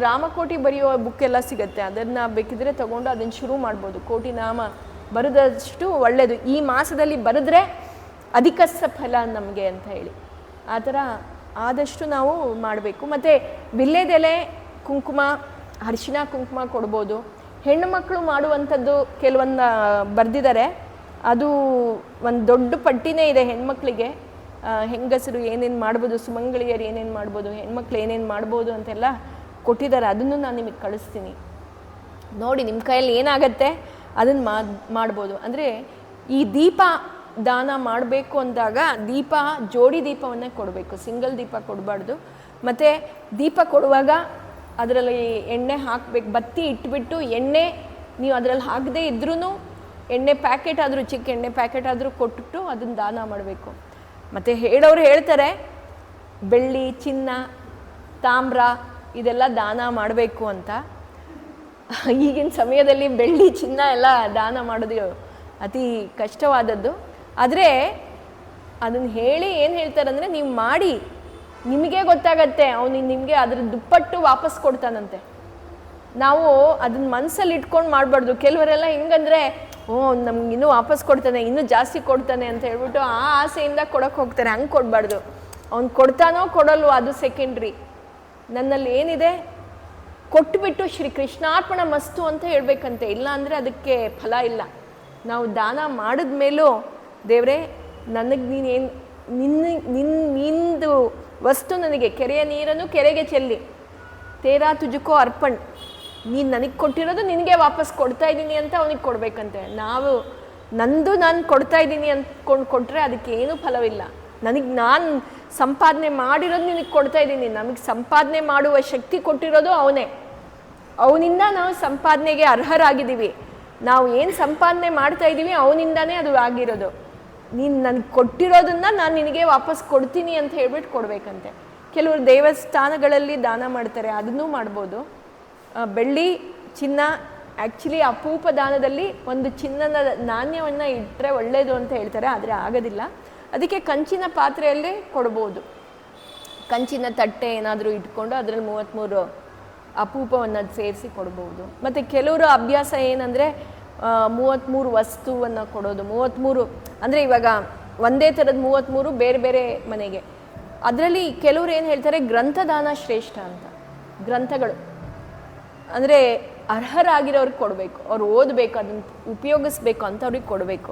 ರಾಮಕೋಟಿ ಬರೆಯುವ ಬುಕ್ ಎಲ್ಲ ಸಿಗುತ್ತೆ, ಅದನ್ನು ಬೇಕಿದ್ರೆ ತೊಗೊಂಡು ಅದನ್ನು ಶುರು ಮಾಡ್ಬೋದು. ಕೋಟಿ ನಾಮ ಬರೆದಷ್ಟು ಒಳ್ಳೆಯದು. ಈ ಮಾಸದಲ್ಲಿ ಬರೆದ್ರೆ ಅಧಿಕಸ್ಸ ಫಲ ನಮಗೆ ಅಂತ ಹೇಳಿ ಆ ಥರ ಆದಷ್ಟು ನಾವು ಮಾಡಬೇಕು. ಮತ್ತು ವಿಳ್ಯೆದೆಲೆ ಕುಂಕುಮ, ಅರಿಶಿನ ಕುಂಕುಮ ಕೊಡ್ಬೋದು. ಹೆಣ್ಣು ಮಕ್ಕಳು ಮಾಡುವಂಥದ್ದು ಕೆಲವೊಂದು ಬರೆದಿದ್ದಾರೆ, ಅದು ಒಂದು ದೊಡ್ಡ ಪಟ್ಟಿನೇ ಇದೆ ಹೆಣ್ಮಕ್ಳಿಗೆ. ಹೆಂಗಸರು ಏನೇನು ಮಾಡ್ಬೋದು, ಸುಮಂಗಳಿಯರು ಏನೇನು ಮಾಡ್ಬೋದು, ಹೆಣ್ಮಕ್ಳು ಏನೇನು ಮಾಡ್ಬೋದು ಅಂತೆಲ್ಲ ಕೊಟ್ಟಿದ್ದಾರೆ. ಅದನ್ನು ನಾನು ನಿಮಗೆ ಕಳಿಸ್ತೀನಿ, ನೋಡಿ ನಿಮ್ಮ ಕೈಯಲ್ಲಿ ಏನಾಗತ್ತೆ ಅದನ್ನು ಮಾಡ್ಬೋದು. ಅಂದರೆ ಈ ದೀಪ ದಾನ ಮಾಡಬೇಕು ಅಂದಾಗ ದೀಪ ಜೋಡಿ ದೀಪವನ್ನೇ ಕೊಡಬೇಕು, ಸಿಂಗಲ್ ದೀಪ ಕೊಡಬಾರ್ದು. ಮತ್ತು ದೀಪ ಕೊಡುವಾಗ ಅದರಲ್ಲಿ ಎಣ್ಣೆ ಹಾಕಬೇಕು. ಬತ್ತಿ ಇಟ್ಬಿಟ್ಟು ಎಣ್ಣೆ ನೀವು ಅದರಲ್ಲಿ ಹಾಕದೇ ಇದ್ರೂ ಎಣ್ಣೆ ಪ್ಯಾಕೆಟ್ ಆದರೂ, ಚಿಕ್ಕ ಎಣ್ಣೆ ಪ್ಯಾಕೆಟ್ ಆದರೂ ಕೊಟ್ಬಿಟ್ಟು ಅದನ್ನು ದಾನ ಮಾಡಬೇಕು. ಮತ್ತು ಹೇಳೋರು ಹೇಳ್ತಾರೆ ಬೆಳ್ಳಿ, ಚಿನ್ನ, ತಾಮ್ರ ಇದೆಲ್ಲ ದಾನ ಮಾಡಬೇಕು ಅಂತ. ಈಗಿನ ಸಮಯದಲ್ಲಿ ಬೆಳ್ಳಿ, ಚಿನ್ನ ಎಲ್ಲ ದಾನ ಮಾಡೋದು ಅತಿ ಕಷ್ಟವಾದದ್ದು. ಆದರೆ ಅದನ್ನು ಹೇಳಿ ಏನು ಹೇಳ್ತಾರಂದರೆ, ನೀವು ಮಾಡಿ ನಿಮಗೆ ಗೊತ್ತಾಗತ್ತೆ, ಅವನು ನಿಮಗೆ ಅದ್ರ ದುಪ್ಪಟ್ಟು ವಾಪಸ್ ಕೊಡ್ತಾನಂತೆ. ನಾವು ಅದನ್ನ ಮನಸ್ಸಲ್ಲಿ ಇಟ್ಕೊಂಡು ಮಾಡಬಾರ್ದು. ಕೆಲವರೆಲ್ಲ ಹೆಂಗಂದರೆ, ನಮ್ಗೆ ಇನ್ನೂ ವಾಪಸ್ ಕೊಡ್ತಾನೆ, ಇನ್ನೂ ಜಾಸ್ತಿ ಕೊಡ್ತಾನೆ ಅಂತ ಹೇಳ್ಬಿಟ್ಟು ಆ ಆಸೆಯಿಂದ ಕೊಡೋಕ್ಕೆ ಹೋಗ್ತಾರೆ. ಹಂಗೆ ಕೊಡಬಾರ್ದು. ಅವ್ನು ಕೊಡ್ತಾನೋ ಕೊಡಲ್ವೋ ಅದು ಸೆಕೆಂಡ್ರಿ. ನನ್ನಲ್ಲಿ ಏನಿದೆ ಕೊಟ್ಟುಬಿಟ್ಟು ಶ್ರೀ ಕೃಷ್ಣಾರ್ಪಣ ಮಸ್ತು ಅಂತ ಹೇಳ್ಬೇಕಂತೆ. ಇಲ್ಲ ಅಂದರೆ ಅದಕ್ಕೆ ಫಲ ಇಲ್ಲ. ನಾವು ದಾನ ಮಾಡಿದ ಮೇಲೂ ದೇವರೇ ನನಗೆ ನೀನೇನು ನಿಂದು ವಸ್ತು ನನಗೆ, ಕೆರೆಯ ನೀರನ್ನು ಕೆರೆಗೆ ಚೆಲ್ಲಿ, ತೇರಾ ತುಜುಕೋ ಅರ್ಪಣ್, ನೀನು ನನಗೆ ಕೊಟ್ಟಿರೋದು ನಿನಗೆ ವಾಪಸ್ ಕೊಡ್ತಾ ಇದ್ದೀನಿ ಅಂತ ಅವನಿಗೆ ಕೊಡಬೇಕಂತೆ. ನಾನು ಕೊಡ್ತಾ ಇದ್ದೀನಿ ಅಂದ್ಕೊಂಡು ಕೊಟ್ಟರೆ ಅದಕ್ಕೆ ಏನೂ ಫಲವಿಲ್ಲ. ನಾನು ಸಂಪಾದನೆ ಮಾಡಿರೋದು ನಿನಗೆ ಕೊಡ್ತಾ ಇದ್ದೀನಿ. ನಮಗೆ ಸಂಪಾದನೆ ಮಾಡುವ ಶಕ್ತಿ ಕೊಟ್ಟಿರೋದು ಅವನೇ. ಅವನಿಂದ ನಾವು ಸಂಪಾದನೆಗೆ ಅರ್ಹರಾಗಿದ್ದೀವಿ. ನಾವು ಏನು ಸಂಪಾದನೆ ಮಾಡ್ತಾ ಇದ್ದೀವಿ ಅವನಿಂದಾನೇ ಅದು ಆಗಿರೋದು. ನೀನು ನನಗೆ ಕೊಟ್ಟಿರೋದನ್ನು ನಾನು ನಿನಗೆ ವಾಪಸ್ ಕೊಡ್ತೀನಿ ಅಂತ ಹೇಳ್ಬಿಟ್ಟು ಕೊಡಬೇಕಂತೆ. ಕೆಲವರು ದೇವಸ್ಥಾನಗಳಲ್ಲಿ ದಾನ ಮಾಡ್ತಾರೆ, ಅದನ್ನೂ ಮಾಡ್ಬೋದು. ಬೆಳ್ಳಿ, ಚಿನ್ನ, ಆ್ಯಕ್ಚುಲಿ ಅಪೂಪ ದಾನದಲ್ಲಿ ಒಂದು ಚಿನ್ನದ ನಾಣ್ಯವನ್ನು ಇಟ್ಟರೆ ಒಳ್ಳೆಯದು ಅಂತ ಹೇಳ್ತಾರೆ, ಆದರೆ ಆಗೋದಿಲ್ಲ. ಅದಕ್ಕೆ ಕಂಚಿನ ಪಾತ್ರೆಯಲ್ಲೇ ಕೊಡ್ಬೋದು. ಕಂಚಿನ ತಟ್ಟೆ ಏನಾದರೂ ಇಟ್ಕೊಂಡು ಅದರಲ್ಲಿ 33 ಅಪೂಪವನ್ನು ಸೇರಿಸಿ ಕೊಡ್ಬೋದು. ಮತ್ತು ಕೆಲವರು ಅಭ್ಯಾಸ ಏನಂದರೆ 33 ವಸ್ತುವನ್ನು ಕೊಡೋದು. 33 ಅಂದರೆ ಇವಾಗ ಒಂದೇ ಥರದ 33 ಬೇರೆ ಬೇರೆ ಮನೆಗೆ. ಅದರಲ್ಲಿ ಕೆಲವರು ಏನು ಹೇಳ್ತಾರೆ, ಗ್ರಂಥದಾನ ಶ್ರೇಷ್ಠ ಅಂತ. ಗ್ರಂಥಗಳು ಅಂದರೆ ಅರ್ಹರಾಗಿರೋರಿಗೆ ಕೊಡಬೇಕು, ಅವ್ರು ಓದಬೇಕು, ಅದನ್ನು ಉಪಯೋಗಿಸ್ಬೇಕು ಅಂಥವ್ರಿಗೆ ಕೊಡಬೇಕು.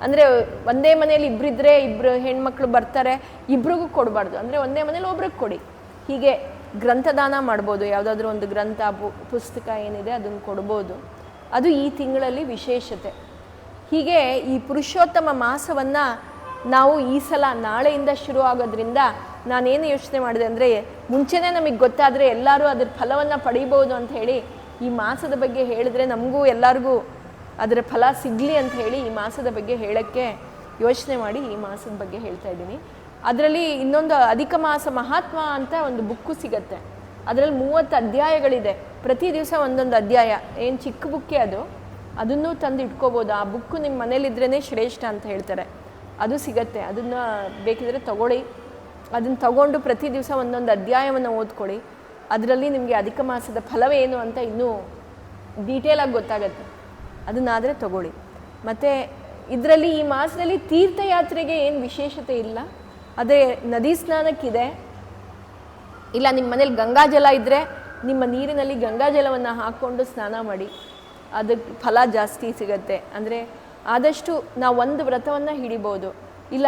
ಅಂದರೆ ಒಂದೇ ಮನೇಲಿ ಇಬ್ಬರಿದ್ದರೆ, ಇಬ್ಬರು ಹೆಣ್ಮಕ್ಳು ಬರ್ತಾರೆ, ಇಬ್ರಿಗೂ ಕೊಡಬಾರ್ದು. ಅಂದರೆ ಒಂದೇ ಮನೇಲಿ ಒಬ್ರಿಗೆ ಕೊಡಿ. ಹೀಗೆ ಗ್ರಂಥದಾನ ಮಾಡ್ಬೋದು, ಯಾವುದಾದ್ರೂ ಒಂದು ಗ್ರಂಥ ಪುಸ್ತಕ ಏನಿದೆ ಅದನ್ನು ಕೊಡ್ಬೋದು. ಅದು ಈ ತಿಂಗಳಲ್ಲಿ ವಿಶೇಷತೆ. ಹೀಗೆ ಈ ಪುರುಷೋತ್ತಮ ಮಾಸವನ್ನು ನಾವು ಈ ಸಲ ನಾಳೆಯಿಂದ ಶುರು ಆಗೋದ್ರಿಂದ ನಾನೇನು ಯೋಚನೆ ಮಾಡಿದೆ ಅಂದರೆ, ಮುಂಚೆನೇ ನಮಗೆ ಗೊತ್ತಾದರೆ ಎಲ್ಲರೂ ಅದ್ರ ಫಲವನ್ನು ಪಡೀಬೋದು ಅಂತ ಹೇಳಿ ಈ ಮಾಸದ ಬಗ್ಗೆ ಹೇಳಿದ್ರೆ ನಮಗೂ ಎಲ್ಲರಿಗೂ ಅದರ ಫಲ ಸಿಗಲಿ ಅಂತ ಹೇಳಿ ಈ ಮಾಸದ ಬಗ್ಗೆ ಹೇಳೋಕ್ಕೆ ಯೋಚನೆ ಮಾಡಿ ಈ ಮಾಸದ ಬಗ್ಗೆ ಹೇಳ್ತಾ ಇದ್ದೀನಿ. ಅದರಲ್ಲಿ ಇನ್ನೊಂದು ಅಧಿಕ ಮಾಸ ಮಹಾತ್ಮ ಅಂತ ಒಂದು ಬುಕ್ಕು ಸಿಗತ್ತೆ. ಅದರಲ್ಲಿ 30 ಅಧ್ಯಾಯಗಳಿದೆ. ಪ್ರತಿ ದಿವಸ ಒಂದೊಂದು ಅಧ್ಯಾಯ, ಏನು ಚಿಕ್ಕ ಬುಕ್ಕೇ ಅದನ್ನು ತಂದು ಇಟ್ಕೋಬೋದು. ಆ ಬುಕ್ಕು ನಿಮ್ಮ ಮನೇಲಿದ್ರೇ ಶ್ರೇಷ್ಠ ಅಂತ ಹೇಳ್ತಾರೆ. ಅದು ಸಿಗತ್ತೆ, ಅದನ್ನು ಬೇಕಿದ್ರೆ ತಗೊಳ್ಳಿ. ಅದನ್ನು ತಗೊಂಡು ಪ್ರತಿ ದಿವಸ ಒಂದೊಂದು ಅಧ್ಯಾಯವನ್ನು ಓದ್ಕೊಳ್ಳಿ. ಅದರಲ್ಲಿ ನಿಮಗೆ ಅಧಿಕ ಮಾಸದ ಫಲವೇನು ಅಂತ ಇನ್ನೂ ಡೀಟೇಲಾಗಿ ಗೊತ್ತಾಗತ್ತೆ. ಅದನ್ನಾದರೆ ತಗೊಳ್ಳಿ. ಮತ್ತು ಇದರಲ್ಲಿ ಈ ಮಾಸದಲ್ಲಿ ತೀರ್ಥಯಾತ್ರೆಗೆ ಏನು ವಿಶೇಷತೆ ಇಲ್ಲ. ಅದೇ ನದಿ ಸ್ನಾನಕ್ಕಿದೆ, ಇಲ್ಲ ನಿಮ್ಮ ಮನೇಲಿ ಗಂಗಾಜಲ ಇದ್ದರೆ ನಿಮ್ಮ ನೀರಿನಲ್ಲಿ ಗಂಗಾಜಲವನ್ನು ಹಾಕ್ಕೊಂಡು ಸ್ನಾನ ಮಾಡಿ, ಅದಕ್ಕೆ ಫಲ ಜಾಸ್ತಿ ಸಿಗತ್ತೆ. ಅಂದರೆ ಆದಷ್ಟು ನಾವು ಒಂದು ವ್ರತವನ್ನು ಹಿಡಿಬೋದು. ಇಲ್ಲ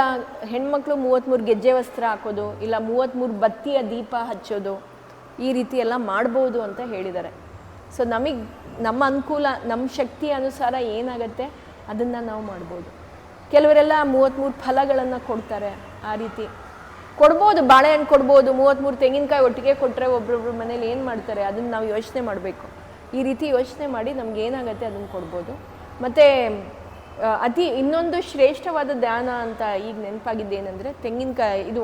ಹೆಣ್ಮಕ್ಳು 33 ಗೆಜ್ಜೆ ವಸ್ತ್ರ ಹಾಕೋದು, ಇಲ್ಲ 33 ಬತ್ತಿಯ ದೀಪ ಹಚ್ಚೋದು, ಈ ರೀತಿ ಎಲ್ಲ ಮಾಡ್ಬೋದು ಅಂತ ಹೇಳಿದ್ದಾರೆ. ಸೊ ನಮಗೆ ನಮ್ಮ ಅನುಕೂಲ, ನಮ್ಮ ಶಕ್ತಿ ಅನುಸಾರ ಏನಾಗತ್ತೆ ಅದನ್ನು ನಾವು ಮಾಡ್ಬೋದು. ಕೆಲವರೆಲ್ಲ 33 ಫಲಗಳನ್ನು ಕೊಡ್ತಾರೆ, ಆ ರೀತಿ ಕೊಡ್ಬೋದು. ಬಾಳೆಹಣ್ಣು ಕೊಡ್ಬೋದು, 33 ತೆಂಗಿನಕಾಯಿ ಒಟ್ಟಿಗೆ ಕೊಟ್ಟರೆ ಒಬ್ರೊಬ್ರ ಮನೇಲಿ ಏನು ಮಾಡ್ತಾರೆ ಅದನ್ನು ನಾವು ಯೋಚನೆ ಮಾಡಬೇಕು. ಈ ರೀತಿ ಯೋಚನೆ ಮಾಡಿ ನಮ್ಗೆ ಏನಾಗುತ್ತೆ ಅದನ್ನು ಕೊಡ್ಬೋದು. ಮತ್ತು ಇನ್ನೊಂದು ಶ್ರೇಷ್ಠವಾದ ದಾನ ಅಂತ ಈಗ ನೆನಪಾಗಿದ್ದೇನೆಂದರೆ, ತೆಂಗಿನಕಾಯಿ ಇದು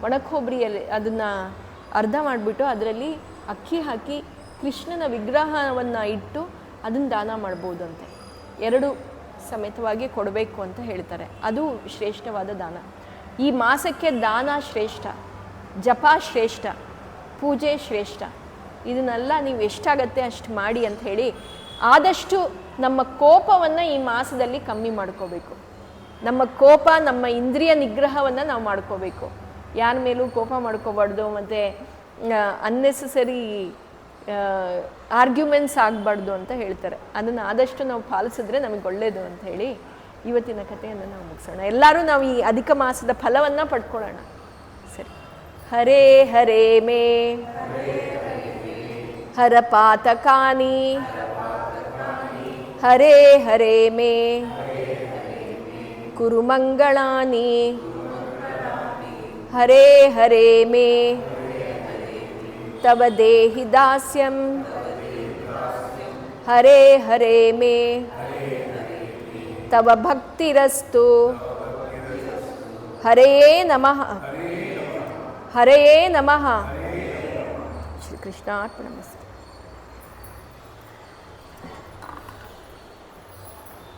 ಒಣಕೊಬ್ಬರಿಯಲ್ಲಿ ಅದನ್ನು ಅರ್ಧ ಮಾಡಿಬಿಟ್ಟು ಅದರಲ್ಲಿ ಅಕ್ಕಿ ಹಾಕಿ ಕೃಷ್ಣನ ವಿಗ್ರಹವನ್ನು ಇಟ್ಟು ಅದನ್ನು ದಾನ ಮಾಡ್ಬೋದು ಅಂತೆ. 2 ಸಮೇತವಾಗಿ ಕೊಡಬೇಕು ಅಂತ ಹೇಳ್ತಾರೆ. ಅದು ಶ್ರೇಷ್ಠವಾದ ದಾನ. ಈ ಮಾಸಕ್ಕೆ ದಾನ ಶ್ರೇಷ್ಠ, ಜಪ ಶ್ರೇಷ್ಠ, ಪೂಜೆ ಶ್ರೇಷ್ಠ. ಇದನ್ನೆಲ್ಲ ನೀವು ಎಷ್ಟಾಗತ್ತೆ ಅಷ್ಟು ಮಾಡಿ ಅಂತ ಹೇಳಿ ಆದಷ್ಟು ನಮ್ಮ ಕೋಪವನ್ನು ಈ ಮಾಸದಲ್ಲಿ ಕಮ್ಮಿ ಮಾಡ್ಕೋಬೇಕು. ನಮ್ಮ ಕೋಪ, ನಮ್ಮ ಇಂದ್ರಿಯ ನಿಗ್ರಹವನ್ನು ನಾವು ಮಾಡ್ಕೋಬೇಕು. ಯಾರ ಮೇಲೂ ಕೋಪ ಮಾಡ್ಕೋಬಾರ್ದು. ಮತ್ತು ಅನ್ನೆಸೆಸರಿ ಆರ್ಗ್ಯುಮೆಂಟ್ಸ್ ಆಗಬಾರ್ದು ಅಂತ ಹೇಳ್ತಾರೆ. ಅದನ್ನು ಆದಷ್ಟು ನಾವು ಪಾಲಿಸಿದ್ರೆ ನಮಗೆ ಒಳ್ಳೆಯದು ಅಂತ ಹೇಳಿ ಇವತ್ತಿನ ಕಥೆಯನ್ನು ನಾವು ಮುಗಿಸೋಣ. ಎಲ್ಲರೂ ನಾವು ಈ ಅಧಿಕ ಮಾಸದ ಫಲವನ್ನು ಪಡ್ಕೊಳ್ಳೋಣ. ಸರಿ. ಹರೇ ಹರೇ ಮೇ ಹರ ಪಾತಕಾನಿ, ಹರೇ ಹರೇ ಮೇ ಕುರು ಮಂಗಳಾನಿ, ಹರೇ ಹರೇ ಮೇ ತವ ದೇಹಿ ದಾಸ್ಯಂ, ಹರೇ ಹರೇ ಮೇ ತವ ಭಕ್ತಿರಸ್ತು. ಹರೆಯೇ ನಮಃ, ಹರೆಯೇ ನಮಃ. ಶ್ರೀಕೃಷ್ಣಾರ್ಪಣಮಸ್ತು.